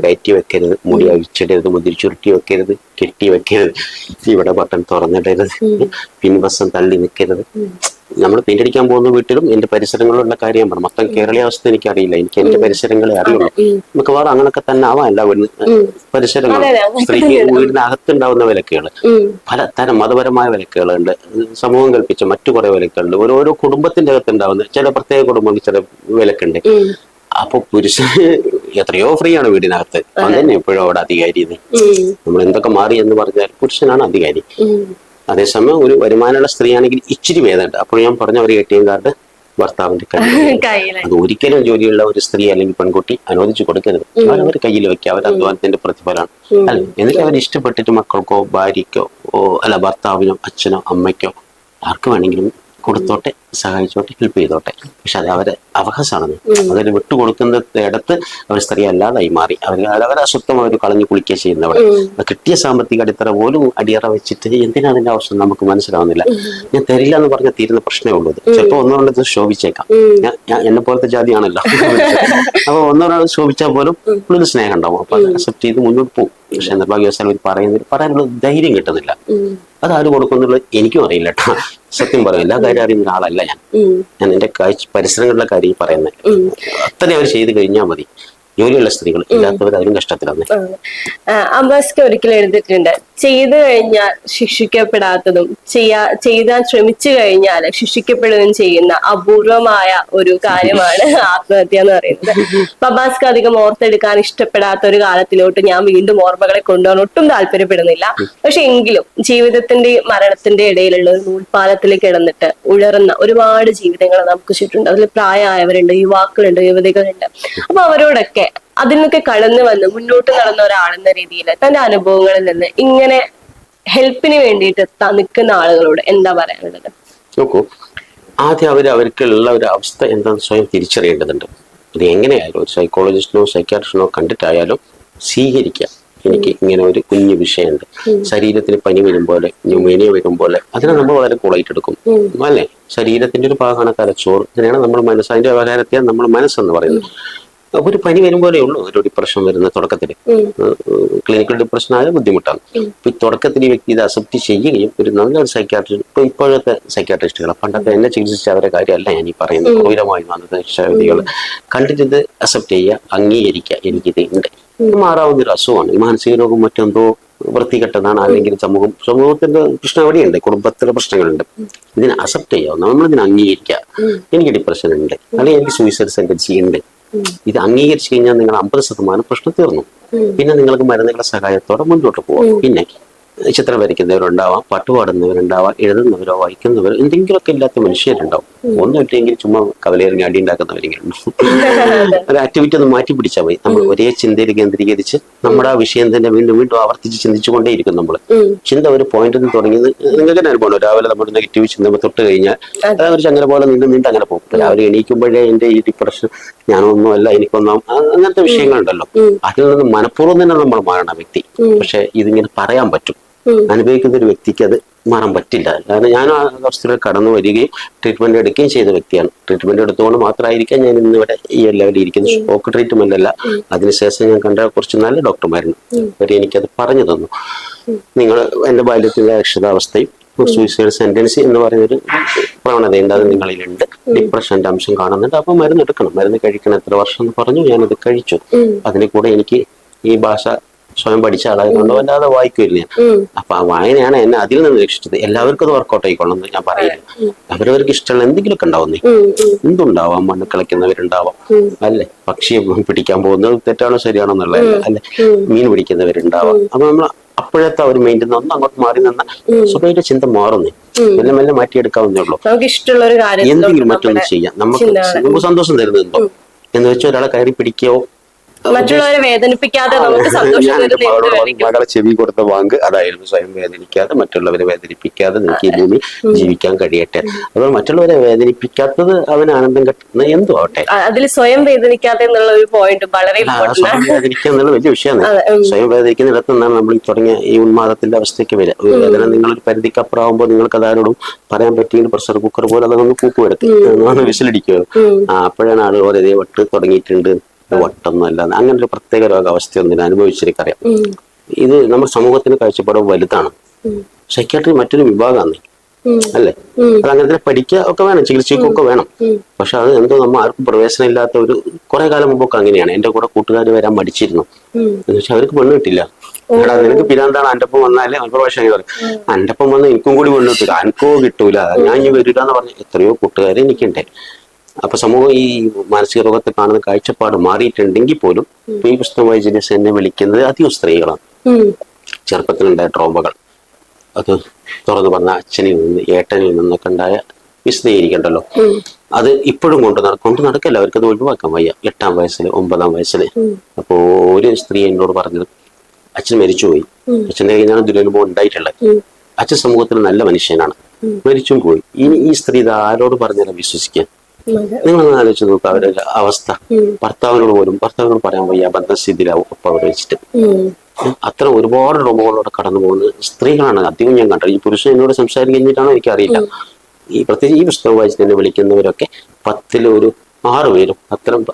കയറ്റി വെക്കരുത്, മുടി അഴിച്ചിടരുത്, മുതിരി ചുരുട്ടി വെക്കരുത്, കെട്ടി വെക്കരുത്, ഇവിടെ ബട്ടൺ തുറന്നിടരുത്, പിൻവശം തള്ളി നിൽക്കരുത്. നമ്മൾ പെയിന്റടിക്കാൻ പോകുന്ന വീട്ടിലും എന്റെ പരിസരങ്ങളിലുള്ള കാര്യം പറഞ്ഞു. മൊത്തം കേരളീയ അവസ്ഥ എനിക്കറിയില്ല, എനിക്ക് എന്റെ പരിസരങ്ങളെ അറിയുള്ളൂ. മിക്കവാറും അങ്ങനൊക്കെ തന്നെ ആവാം എല്ലാ പരിസരങ്ങളും. സ്ത്രീക്ക് വീടിനകത്തുണ്ടാവുന്ന വിലക്കുകൾ, പലതരം മതപരമായ വിലക്കുകളുണ്ട്, സമൂഹം കൽപ്പിച്ച മറ്റു കുറെ വിലക്കുകളുണ്ട്. ഓരോ കുടുംബത്തിന്റെ അകത്തുണ്ടാവുന്ന ചില പ്രത്യേക കുടുംബങ്ങൾക്ക് ചില വിലക്കുണ്ട്. അപ്പൊ പുരുഷന് എത്രയോ ഫ്രീ ആണ് വീടിനകത്ത്, അവൻ തന്നെ എപ്പോഴും അവിടെ അധികാരി. നമ്മൾ എന്തൊക്കെ മാറി എന്ന് പറഞ്ഞാൽ പുരുഷനാണ് അധികാരി. അതേസമയം ഒരു വരുമാനമുള്ള സ്ത്രീയാണെങ്കിൽ ഇച്ചിരി വേദമുണ്ട്. അപ്പോൾ ഞാൻ പറഞ്ഞ ഒരു ATM കാർഡ് ഭർത്താവിന്റെ കയ്യിൽ, അത് ഒരിക്കലും ജോലിയുള്ള ഒരു സ്ത്രീ അല്ലെങ്കിൽ പെൺകുട്ടി അനുവദിച്ചു കൊടുക്കരുത്. അവരവർ കയ്യിൽ വെക്കുക, അവർ അധ്വാനത്തിന്റെ പ്രതിഫലമാണ് അല്ലെ. എന്നിട്ട് അവർ ഇഷ്ടപ്പെട്ടിട്ട് മക്കൾക്കോ ഭാര്യയ്ക്കോ അല്ല ഭർത്താവിനോ അച്ഛനോ അമ്മയ്ക്കോ ആർക്ക് വേണമെങ്കിലും കൊടുത്തോട്ടെ, സഹായിച്ചോട്ടെ, ഹെൽപ്പ് ചെയ്തോട്ടെ. പക്ഷെ അത് അവരെ അവകാശമാണെന്ന്. അതിൽ വിട്ടുകൊടുക്കുന്ന ഇടത്ത് അവർ സ്ത്രീ അല്ലാതായി മാറി. അവരെ അസ്വത്വം അവർ കളഞ്ഞു കുളിക്കുക ചെയ്യുന്നവർ. കിട്ടിയ സാമ്പത്തിക അടിത്തറ പോലും അടിയറ വെച്ചിട്ട് എന്തിനാ അതിന്റെ ആവശ്യം നമുക്ക് മനസ്സിലാവുന്നില്ല. ഞാൻ തരില്ല എന്ന് പറഞ്ഞാൽ തീരുന്ന പ്രശ്നമേ ഉള്ളൂ. ചിലപ്പോൾ ഒന്നുകൊണ്ടത് ശോഭിച്ചേക്കാം. ഞാൻ എന്നെ പോലത്തെ ജാതിയാണല്ലോ. അപ്പൊ ഒന്നൊരാൾ ശോഭിച്ചാൽ പോലും ഉള്ളിൽ സ്നേഹം ഉണ്ടാവും. അപ്പൊ അത് അക്സെപ്റ്റ് ചെയ്ത് മുന്നോട്ട് പോകും. പക്ഷെ നിർഭാഗ്യവശാൽ പറയാനുള്ള ധൈര്യം കിട്ടുന്നില്ല. അത് ആര് കൊടുക്കുന്നുള്ളത് എനിക്കും അറിയില്ല കേട്ടോ. സത്യം പറയും, എല്ലാ കാര്യം അറിയുന്ന ആളല്ല ഞാൻ എന്റെ പരിസരങ്ങളിലെ കാര്യം പറയുന്നത്. അത്രയും അവർ ചെയ്ത് കഴിഞ്ഞാൽ മതി. ജോലിയുള്ള സ്ത്രീകൾ, ഇല്ലാത്തവർ അതിലും കഷ്ടത്തിലാണ്. അബ്ബാസ്ക ഒരിക്കലും എഴുതിയിട്ടുണ്ട്, ചെയ്തു കഴിഞ്ഞാൽ ശിക്ഷിക്കപ്പെടാത്തതും ചെയ്താൻ ശ്രമിച്ചു കഴിഞ്ഞാൽ ശിക്ഷിക്കപ്പെടുകയും ചെയ്യുന്ന അപൂർവമായ ഒരു കാര്യമാണ് ആത്മഹത്യ എന്ന് പറയുന്നത്. അബ്ബാസ്ക അധികം ഓർത്തെടുക്കാൻ ഇഷ്ടപ്പെടാത്ത ഒരു കാലത്തിലോട്ട് ഞാൻ വീണ്ടും ഓർമ്മകളെ കൊണ്ടുപോകാൻ ഒട്ടും താല്പര്യപ്പെടുന്നില്ല. പക്ഷെ എങ്കിലും ജീവിതത്തിന്റെ മരണത്തിന്റെ ഇടയിലുള്ള ഒരു നൂൽപ്പാലത്തിൽ കിടന്നിട്ട് ഉഴറുന്ന ഒരുപാട് ജീവിതങ്ങൾ നമുക്ക് ചുറ്റുണ്ട്. അതിൽ പ്രായമായവരുണ്ട്, യുവാക്കളുണ്ട്, യുവതികളുണ്ട്. അപ്പൊ അവരോടൊക്കെ അതിനൊക്കെ കടന്നു വന്ന് മുന്നോട്ട് നടന്ന ഒരാളെന്ന രീതിയിൽ തന്റെ അനുഭവങ്ങളിൽ നിന്ന് ഇങ്ങനെ ഹെൽപ്പിന് വേണ്ടിയിട്ട് നിൽക്കുന്ന ആളുകളോട് എന്താ പറയാനുള്ളത്? നോക്കൂ, ആദ്യം അവർക്കുള്ള ഒരു അവസ്ഥ എന്താണെന്ന് സ്വയം തിരിച്ചറിയേണ്ടതുണ്ട്. അത് എങ്ങനെയായാലും ഒരു സൈക്കോളജിസ്റ്റിനോ സൈക്യാട്രിസ്റ്റിനോ കണ്ടിട്ടായാലും സ്വീകരിക്കുക. എനിക്ക് ഇങ്ങനെ ഒരു കുഞ്ഞു വിഷയമുണ്ട്, ശരീരത്തിന് പനി വരുമ്പോലെ ന്യൂമോണിയ വരുമ്പോലെ, അതിനെ നമ്മൾ വളരെ കൂളായിട്ട് എടുക്കും അല്ലേ. ശരീരത്തിന്റെ ഒരു ഭാഗമാണ് തലച്ചോറ്. ഇതിനാണ് നമ്മൾ മനസ്സ്, അതിന്റെ വ്യവഹാരത്തെയാണ് നമ്മൾ മനസ്സെന്ന് പറയുന്നത്. ഒരു പനി വരുമ്പോലെ ഉള്ളൂ ഒരു ഡിപ്രഷൻ വരുന്ന തുടക്കത്തിൽ. ക്ലിനിക്കൽ ഡിപ്രഷൻ ആയ ബുദ്ധിമുട്ടാണ്. ഇപ്പൊ തുടക്കത്തിൽ ഈ വ്യക്തി ഇത് അക്സെപ്റ്റ് ചെയ്യുകയും ഒരു നല്ലൊരു സൈക്യാട്രിസ്റ്റ്, ഇപ്പോഴത്തെ സൈക്യാട്രിസ്റ്റുകൾ, പണ്ടത്തെ എന്നെ ചികിത്സിച്ച അവരുടെ കാര്യമല്ല ഞാൻ ഈ പറയുന്നത്, ക്രൂരമായി വന്നത് ശൈലികൾ കണ്ടിട്ട് ഇത് അക്സെപ്റ്റ് ചെയ്യുക, അംഗീകരിക്കുക. എനിക്കിത് ഉണ്ട്, മാറാവുന്ന ഒരു അസുഖമാണ്. ഈ മാനസിക രോഗം മറ്റെന്തോ വൃത്തികെട്ടതാണ്, അല്ലെങ്കിൽ സമൂഹത്തിന്റെ പ്രശ്നം എവിടെയുണ്ട്, കുടുംബത്തിലെ പ്രശ്നങ്ങളുണ്ട്. ഇതിനെ അക്സെപ്റ്റ് ചെയ്യാവുന്ന, നമ്മളിതിനെ അംഗീകരിക്കുക. എനിക്ക് ഡിപ്രഷൻ ഉണ്ട്, അല്ലെങ്കിൽ എനിക്ക് സൂയിസൈഡ് ടെൻഡൻസി ഉണ്ട്. ഇത് അംഗീകരിച്ചു കഴിഞ്ഞാൽ നിങ്ങൾ 50% പ്രശ്നം തീർന്നു. പിന്നെ നിങ്ങൾക്ക് മരുന്നുകളുടെ സഹായത്തോടെ മുന്നോട്ട് പോകാം. പിന്നെ ചിത്രം വരയ്ക്കുന്നവരുണ്ടാവാം, പാട്ട് പാടുന്നവരുണ്ടാവാം, എഴുതുന്നവരോ വായിക്കുന്നവരോ, എന്തെങ്കിലുമൊക്കെ ഇല്ലാത്ത മനുഷ്യരുണ്ടാവും. ഒന്നുമില്ലെങ്കിൽ ചുമ്മാ കവലയിറങ്ങി അടി ഉണ്ടാക്കുന്നവരെങ്കിലും ഒരു ആക്ടിവിറ്റി ഒന്ന് മാറ്റി പിടിച്ചാൽ മതി. നമ്മൾ ഒരേ ചിന്തയിൽ കേന്ദ്രീകരിച്ച് നമ്മുടെ ആ വിഷയം തന്നെ വീണ്ടും വീണ്ടും ആവർത്തിച്ച് ചിന്തിച്ചുകൊണ്ടേയിരിക്കും. നമ്മൾ ചിന്ത ഒരു പോയിന്റിൽ നിന്ന് തുടങ്ങി, നിങ്ങൾക്ക് തന്നെ അനുഭവം, രാവിലെ നമ്മൾ നെഗറ്റീവ് ചിന്ത തൊട്ട് കഴിഞ്ഞാൽ ഒരു ചങ്ങല പോലെ നീണ്ട് അങ്ങനെ പോകും. രാവിലെ എണീക്കുമ്പോഴേ എന്റെ ഈ ഡിപ്രഷൻ ഞാനൊന്നുമല്ല, എനിക്കൊന്നും, അങ്ങനത്തെ വിഷയങ്ങളുണ്ടല്ലോ. അതിൽ നിന്ന് മനഃപൂർവ്വം തന്നെ നമ്മൾ മാറണം വ്യക്തി. പക്ഷെ ഇതിങ്ങനെ പറയാൻ പറ്റും. അനുഭവിക്കുന്ന ഒരു വ്യക്തിക്ക് അത് മാറാൻ പറ്റില്ല. കാരണം ഞാൻ ആ അവസ്ഥയിൽ കടന്നു വരികയും ട്രീറ്റ്മെന്റ് എടുക്കുകയും ചെയ്ത വ്യക്തിയാണ്. ട്രീറ്റ്മെന്റ് എടുത്തുകൊണ്ട് മാത്രമായിരിക്കാം ഞാൻ ഇന്നിവിടെ ഈ ലെവലിൽ ഇരിക്കുന്നത്. ഷോക്ക് ട്രീറ്റ്മെന്റ് അല്ല. അതിനുശേഷം ഞാൻ കണ്ട കുറച്ച് നല്ല ഡോക്ടർമാരുണ്ട്. അവർ എനിക്കത് പറഞ്ഞു തന്നു. നിങ്ങൾ എന്റെ ബാല്യത്തിലെ അക്ഷതാവസ്ഥയും സൂയിസൈഡ് സെന്റൻസി എന്ന് പറയുന്നൊരു പ്രവണതയുണ്ട്, അത് നിങ്ങളിലുണ്ട്. ഡിപ്രഷന്റെ അംശം കാണുന്നുണ്ട്. അപ്പൊ മരുന്ന് എടുക്കണം, മരുന്ന് കഴിക്കണം, എത്ര വർഷം എന്ന് പറഞ്ഞു. ഞാനത് കഴിച്ചു. അതിന് കൂടെ എനിക്ക് ഈ ഭാഷ സ്വയം പഠിച്ച ആളായതുകൊണ്ട് വല്ലാതെ വായിക്കുമില്ല. അപ്പൊ ആ വായനയാണ് എന്നെ അതിൽ നിന്ന് രക്ഷിച്ചത്. എല്ലാവർക്കും അത് വർക്കൗട്ട് ആയിക്കോളും എന്ന് ഞാൻ പറയില്ല. അവരവർക്ക് ഇഷ്ടമുള്ള എന്തെങ്കിലുമൊക്കെ ഉണ്ടാവുന്നേ, എന്തുണ്ടാവാം. മണ്ണ് കളിക്കുന്നവരുണ്ടാവാം, അല്ലെ? പക്ഷിയെ പിടിക്കാൻ പോകുന്നത് തെറ്റാണോ ശരിയാണോ എന്നുള്ളത്, അല്ലെ? മീൻ പിടിക്കുന്നവരുണ്ടാവാം. അപ്പൊ നമ്മൾ അപ്പോഴത്തെ ഒരു മൈൻഡിൽ നിന്ന് അങ്ങോട്ട് മാറി നിന്ന സ്വഭാവ ചിന്ത മാറുന്നേ, മെല്ലെ മെല്ലെ മാറ്റിയെടുക്കാവുന്നേ ഉള്ളൂ. എന്തെങ്കിലും മറ്റൊന്നും ചെയ്യാം. നമുക്ക് സന്തോഷം തരുന്നുണ്ടോ എന്ന് വെച്ചാൽ ഒരാളെ കയറി പിടിക്കോ, മറ്റുള്ളവരെ വേദനിപ്പിക്കാതെ നമുക്ക് മകളെ ചെവി കൊടുത്ത വാങ്ക് അതായിരുന്നു. സ്വയം വേദനിക്കാതെ, മറ്റുള്ളവരെ വേദനിപ്പിക്കാതെ നിനക്ക് ഈ ഭൂമി ജീവിക്കാൻ കഴിയട്ടെ. അപ്പോൾ മറ്റുള്ളവരെ വേദനിപ്പിക്കാത്തത് അവന് ആനന്ദം കിട്ടുന്ന എന്തും ആവട്ടെ. അതിൽ സ്വയം വേദനിക്കാതെ എന്നുള്ള ഒരു പോയിന്റ് വളരെ സ്വയം വേദനിക്കുക എന്നുള്ള വലിയ വിഷയമാണ്. സ്വയം വേദനിക്കുന്നിടത്ത് നിന്നാണ് നമ്മൾ ഈ തുടങ്ങിയ ഈ ഉന്മാദത്തിന്റെ അവസ്ഥയ്ക്ക് വരിക. ഒരു വേദന നിങ്ങളൊരു പരിധിക്കപ്പുറമാകുമ്പോൾ നിങ്ങൾക്ക് അതാരോടും പറയാൻ പറ്റിയെങ്കിൽ പ്രഷർ കുക്കർ പോലെ അതൊന്ന് കൂക്കുവെടുത്ത് വിസിലടിക്കുക. അപ്പോഴാണ് ആളുകൾ ഒരേ വട്ട് തുടങ്ങിയിട്ടുണ്ട്, വട്ടൊന്നും അല്ലാതെ അങ്ങനെ ഒരു പ്രത്യേക രോഗാവസ്ഥയൊന്നും അനുഭവിച്ചിരിക്കറിയാം. ഇത് നമ്മുടെ സമൂഹത്തിന് കാഴ്ചപ്പാട് വലുതാണ്. സൈക്യാട്രി മറ്റൊരു വിഭാഗമാണ്, അല്ലേ? അത് അങ്ങനെ പഠിക്കുക ഒക്കെ വേണം, ചികിത്സയ്ക്കൊക്കെ വേണം. പക്ഷെ അത് എന്തോ നമ്മൾ ആർക്കും പ്രവേശനം ഇല്ലാത്ത ഒരു കുറെ കാലം മുമ്പൊക്കെ അങ്ങനെയാണ്. എന്റെ കൂടെ കൂട്ടുകാർ വരാൻ മടിച്ചിരുന്നു. എന്ന് വെച്ചാൽ അവർക്ക് പെണ്ണ് കിട്ടില്ല. എടാ നിനക്ക് പിരാന്താണ്, എൻ്റെ ഒപ്പം വന്നാലേ അൽപ്രഭാഷ പറയും. എൻ്റെ ഒപ്പം വന്ന് എനിക്കും കൂടി പെണ്ണ് കിട്ടില്ല, എനിക്കോ കിട്ടൂല, ഞാൻ ഇനി വരില്ല എന്ന് പറഞ്ഞ എത്രയോ കൂട്ടുകാരെ എനിക്കുണ്ടേ. അപ്പൊ സമൂഹം ഈ മാനസിക രോഗത്തെ കാണുന്ന കാഴ്ചപ്പാട് മാറിയിട്ടുണ്ടെങ്കിൽ പോലും ഈ പുസ്തകം വായിച്ച എന്നെ വിളിക്കുന്നത് അധികം സ്ത്രീകളാണ്. ചെറുപ്പത്തിലുണ്ടായ ട്രോമകൾ അത് തുറന്നു പറഞ്ഞ അച്ഛനിൽ നിന്ന് ഏട്ടനിൽ നിന്നൊക്കെ ഉണ്ടായ വിശദീകരിക്കണ്ടല്ലോ, അത് ഇപ്പോഴും കൊണ്ട് നടക്കല്ല. അവർക്കത് ഒഴിവാക്കാൻ വയ്യ. 8-ാം വയസ്സിൽ 9-ാം വയസ്സിൽ അപ്പോ ഒരു സ്ത്രീ എന്നോട് പറഞ്ഞത്, അച്ഛൻ മരിച്ചുപോയി, അച്ഛൻ്റെ കഴിഞ്ഞാണ് ദുരനുഭവം ഉണ്ടായിട്ടുള്ളത്. അച്ഛൻ സമൂഹത്തിൽ നല്ല മനുഷ്യനാണ്, മരിച്ചും പോയി. ഇനി ഈ സ്ത്രീ ഇത് ആരോട് പറഞ്ഞാലും വിശ്വസിക്കാൻ. നിങ്ങളൊന്ന് ആലോചിച്ച് നോക്കുക അവരുടെ അവസ്ഥ. ഭർത്താവിനോട് പറയാൻ വയ്യ, ബന്ധസ്ഥിതിയിലാവും ഒപ്പം അവർ വെച്ചിട്ട്. അത്ര ഒരുപാട് രോഗങ്ങളോടെ കടന്നു പോകുന്ന സ്ത്രീകളാണ് അധികം ഞാൻ കണ്ടത്. ഈ പുരുഷൻ എന്നോട് സംസാരിക്കുന്നതാണോ എനിക്കറിയില്ല. ഈ പ്രത്യേകിച്ച് ഈ പുസ്തകം വായിച്ചിട്ട് എന്നെ വിളിക്കുന്നവരൊക്കെ 10-ൽ ഒരു 6 പേരും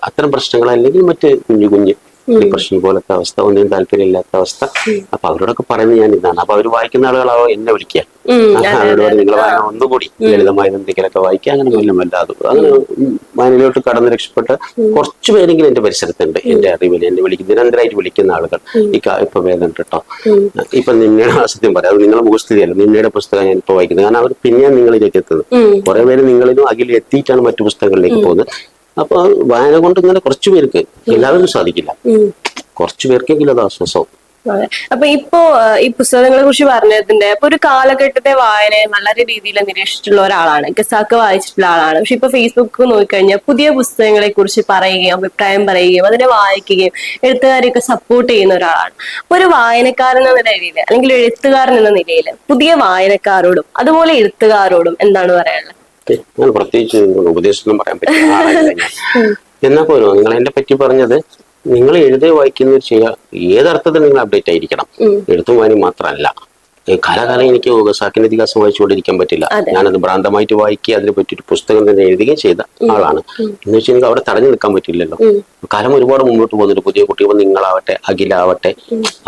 അത്തരം പ്രശ്നങ്ങൾ, അല്ലെങ്കിൽ മറ്റ് കുഞ്ഞു ഡിപ്രഷൻ പോലത്തെ അവസ്ഥ, ഒന്നിനും താല്പര്യമില്ലാത്ത അവസ്ഥ. അപ്പൊ അവരോടൊക്കെ പറയുന്നത് ഞാൻ ഇതാണ്. അപ്പൊ അവർ വായിക്കുന്ന ആളുകളാവോ എന്നെ വിളിക്കുക, അവരോട് നിങ്ങൾ വായന ഒന്നുകൂടി ലളിതമായ എന്തെങ്കിലുമൊക്കെ വായിക്കുക. അങ്ങനെ വല്ലാതെ അങ്ങനെ വായനയിലോട്ട് കടന്ന് രക്ഷപ്പെട്ട കുറച്ചു പേരെങ്കിലും എന്റെ പരിസരത്തുണ്ട്. എന്റെ അറിവിൽ എന്നെ നിരന്തരമായിട്ട് വിളിക്കുന്ന ആളുകൾ. ഇപ്പൊ വേദന കേട്ടോ, ഇപ്പൊ നിന്നയുടെ സത്യം പറയാം, അത് നിങ്ങളുടെ മുഖസ്ഥിതിയല്ല, നിന്നയുടെ പുസ്തകം ഞാൻ ഇപ്പൊ വായിക്കുന്നത്. കാരണം അവർ പിന്നെയാണ് നിങ്ങളിലേക്ക് എത്തുന്നത്. കുറെ പേര് നിങ്ങളിലും അകലെ എത്തിയിട്ടാണ് മറ്റു പുസ്തകങ്ങളിലേക്ക് പോകുന്നത്. അപ്പൊ വായന കൊണ്ട് ഇങ്ങനെ കുറച്ചു പേർക്ക്, എല്ലാവരും സാധിക്കില്ല, കുറച്ചു പേർക്കെങ്കിലും അത് ആശ്വാസവും. അപ്പൊ ഇപ്പോ ഈ പുസ്തകങ്ങളെ കുറിച്ച് പറഞ്ഞതിന്റെ അപ്പൊ ഒരു കാലഘട്ടത്തെ വായനയെ വളരെ രീതിയിൽ നിരീക്ഷിച്ചിട്ടുള്ള ഒരാളാണ്. ഖസാക്ക് വായിച്ചിട്ടുള്ള ആളാണ്. പക്ഷെ ഇപ്പൊ ഫേസ്ബുക്ക് നോക്കിക്കഴിഞ്ഞാൽ പുതിയ പുസ്തകങ്ങളെ കുറിച്ച് പറയുകയും അഭിപ്രായം പറയുകയും അതിനെ വായിക്കുകയും എഴുത്തുകാരെയൊക്കെ സപ്പോർട്ട് ചെയ്യുന്ന ഒരാളാണ്. അപ്പൊ ഒരു വായനക്കാരൻ എന്ന നിലയിൽ, അല്ലെങ്കിൽ എഴുത്തുകാരൻ എന്ന നിലയിൽ പുതിയ വായനക്കാരോടും അതുപോലെ എഴുത്തുകാരോടും എന്താണ് പറയാനുള്ളത്? ഞാൻ പ്രത്യേകിച്ച് ഉപദേശമൊന്നും പറയാൻ പറ്റില്ല. എന്നാ പോലും നിങ്ങൾ എന്നെ പറ്റി പറഞ്ഞത്, നിങ്ങൾ എഴുതി വായിക്കുന്നവർ ചെയ്യുക, ഏതർത്ഥത്തിൽ നിങ്ങൾ അപ്ഡേറ്റ് ആയിരിക്കണം. എഴുത്തും വായനയും മാത്രമല്ല. കാലാകാലം എനിക്ക് ഖസാക്കിന്റെ ഇതിഹാസം വായിച്ചുകൊണ്ടിരിക്കാൻ പറ്റില്ല. ഞാനത് ഭ്രാന്തമായിട്ട് വായിക്കുക, അതിനെ പറ്റി ഒരു പുസ്തകം തന്നെ എഴുതുകയും ചെയ്ത ആളാണ്. എന്ന് വെച്ചാൽ എനിക്ക് അവിടെ തടഞ്ഞു നിൽക്കാൻ പറ്റില്ലല്ലോ. കാലം ഒരുപാട് മുന്നോട്ട് പോകുന്നുണ്ട്. പുതിയ കുട്ടികൾ, നിങ്ങളാവട്ടെ, അഖിലാവട്ടെ,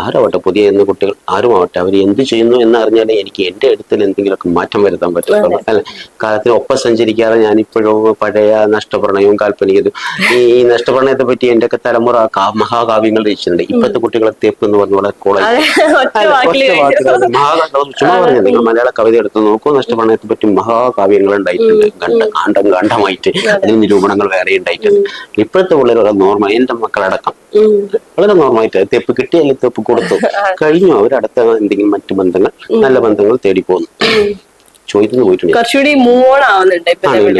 ആരാവട്ടെ, പുതിയ എന്ന കുട്ടികൾ ആരുമാവട്ടെ, അവർ എന്ത് ചെയ്യുന്നു എന്നറിഞ്ഞാലേ എനിക്ക് എന്റെ എഴുത്തിൽ എന്തെങ്കിലുമൊക്കെ മാറ്റം വരുത്താൻ പറ്റുള്ളൂ. അല്ലെ, കാലത്തിന് ഒപ്പം സഞ്ചരിക്കാതെ ഞാനിപ്പോഴും പഴയ നഷ്ടപ്രണയവും കാൽപ്പനികതും, ഈ നഷ്ടപ്രണയത്തെ പറ്റി എന്റെ ഒക്കെ തലമുറ മഹാകാവ്യങ്ങൾ രചിച്ചിട്ടുണ്ട്. ഇപ്പോഴത്തെ കുട്ടികളെ തേപ്പ് എന്ന് പറഞ്ഞ വളരെ ചുമ്മാ പറഞ്ഞു. നിങ്ങൾ മലയാള കവിത എടുത്ത് നോക്കൂ, നഷ്ടപ്രണയത്തെ പറ്റി മഹാകാവ്യങ്ങൾ ഉണ്ടായിട്ടുണ്ട്, ഖണ്ഡമായിട്ട്. അതിന് നിരൂപണങ്ങൾ വേറെ ഉണ്ടായിട്ടുണ്ട്. ഇപ്പോഴത്തെ പിള്ളേർ നോർമൽ, എന്റെ മക്കളടക്കം വളരെ നോർമലായിട്ട് തെപ്പ് കിട്ടി, അല്ലെങ്കിൽ തെപ്പ് കൊടുത്തു കഴിഞ്ഞു. അവരടുത്ത എന്തെങ്കിലും മറ്റു ബന്ധങ്ങൾ, നല്ല ബന്ധങ്ങൾ തേടി പോകുന്നു. ചോദിക്കുന്നു പോയിട്ടുണ്ട്.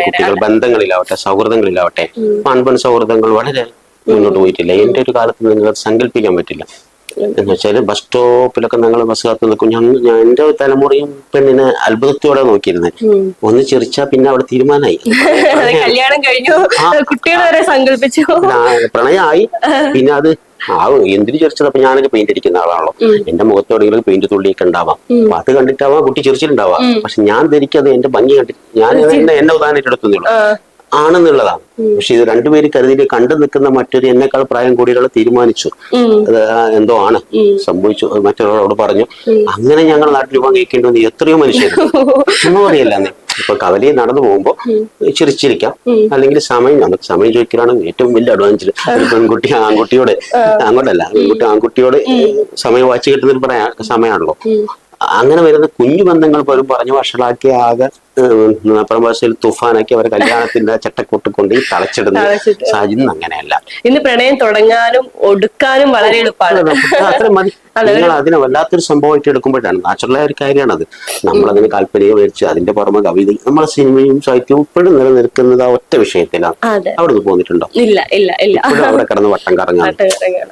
കുട്ടികൾ ബന്ധങ്ങളിലാവട്ടെ, സൗഹൃദങ്ങളിലാവട്ടെ, ആൺപെൺ സൗഹൃദങ്ങൾ വളരെ മുന്നോട്ട് പോയിട്ടില്ല. എന്റെ ഒരു കാലത്ത് നിങ്ങൾക്ക് സങ്കല്പിക്കാൻ പറ്റില്ല. എന്ന് വെച്ചാല് ബസ് സ്റ്റോപ്പിലൊക്കെ ഞങ്ങൾ ബസ് കാത്ത് നിൽക്കും. എന്റെ തലമുറയും പെണ്ണിനെ അത്ഭുതത്തോടെ നോക്കിയിരുന്നത്. ഒന്ന് ചിരിച്ചാ പിന്നെ അവിടെ തീരുമാനമായി, കല്യാണം കഴിഞ്ഞു, കുട്ടികളെ വരെ സങ്കല്പിച്ചു, പ്രണയമായി. പിന്നെ അത് എന്തിനു ചിരിച്ചത്? അപ്പൊ ഞാനൊക്കെ പെയിന്റ് അടിക്കുന്ന ആളാണല്ലോ, എന്റെ മുഖത്തോടെങ്കിലും പെയിന്റ് തുള്ളിയൊക്കെ ഉണ്ടാവാം, അപ്പൊ അത് കണ്ടിട്ടാവാം കുട്ടി ചിരിച്ചിട്ടുണ്ടാവാം. പക്ഷെ ഞാൻ ധരിക്കത് എന്റെ ഭംഗി കണ്ടിട്ട് ഞാൻ എന്നെ ഉദാഹരണമായിട്ട് എടുത്തുന്നുള്ളൂ ആണെന്നുള്ളതാണ്. പക്ഷെ ഇത് രണ്ടുപേര് കരുതി കണ്ടു നിൽക്കുന്ന മറ്റൊരു എന്നെക്കാൾ പ്രായം കൂടിയുള്ള തീരുമാനിച്ചു അത് എന്തോ ആണ് സംഭവിച്ചു, മറ്റൊരാളോട് പറഞ്ഞു. അങ്ങനെ ഞങ്ങൾ നാട്ടിൽ വാങ്ങിക്കേണ്ടി വന്നു എത്രയോ മനുഷ്യരുണ്ട്. ഒന്നും അറിയില്ല. ഇപ്പൊ കവലയിൽ നടന്നു പോകുമ്പോ ചിരിച്ചിരിക്കാം, അല്ലെങ്കിൽ നമുക്ക് സമയം ചോദിക്കലാണ് ഏറ്റവും വലിയ അഡ്വാൻസ്. ഒരു പെൺകുട്ടി ആൺകുട്ടിയോട്, അങ്ങോട്ടല്ല, പെൺകുട്ടി ആൺകുട്ടിയോട് സമയം വായിച്ചു കിട്ടുന്ന ഒരു സമയമാണല്ലോ. അങ്ങനെ വരുന്ന കുഞ്ഞു ബന്ധങ്ങൾ പോലും പറഞ്ഞു വഷളാക്കി ആകെ പ്രവാസിയിൽ തുഫാനാക്കി അവരെ കല്യാണത്തിന്റെ ചട്ടക്കൂട്ട് കൊണ്ട് തളച്ചിടുന്നത്. സാജിന്ന് അങ്ങനെയല്ല. ഇന്ന് പ്രണയം തുടങ്ങാനും ഒടുക്കാനും വളരെ എളുപ്പമാണ്. അത്രയും മതി. നിങ്ങൾ അതിനെ വല്ലാത്തൊരു സംഭവമായിട്ട് എടുക്കുമ്പോഴാണ് നാച്ചുറലായ ഒരു കാര്യമാണത്. നമ്മളതിന് കാൽപ്പനിക മേടിച്ച് അതിന്റെ പുറമെ കവിത, നമ്മളെ സിനിമയും സാഹിത്യവും ഇപ്പോഴും നിലനിൽക്കുന്നത് ആ ഒറ്റ വിഷയത്തിലാണ്. അവിടെ നിന്ന് പോന്നിട്ടുണ്ടോ? ഇല്ല ഇല്ല ഇല്ല. ഇപ്പോഴും അവിടെ കിടന്ന് വട്ടം കറങ്ങാൻ.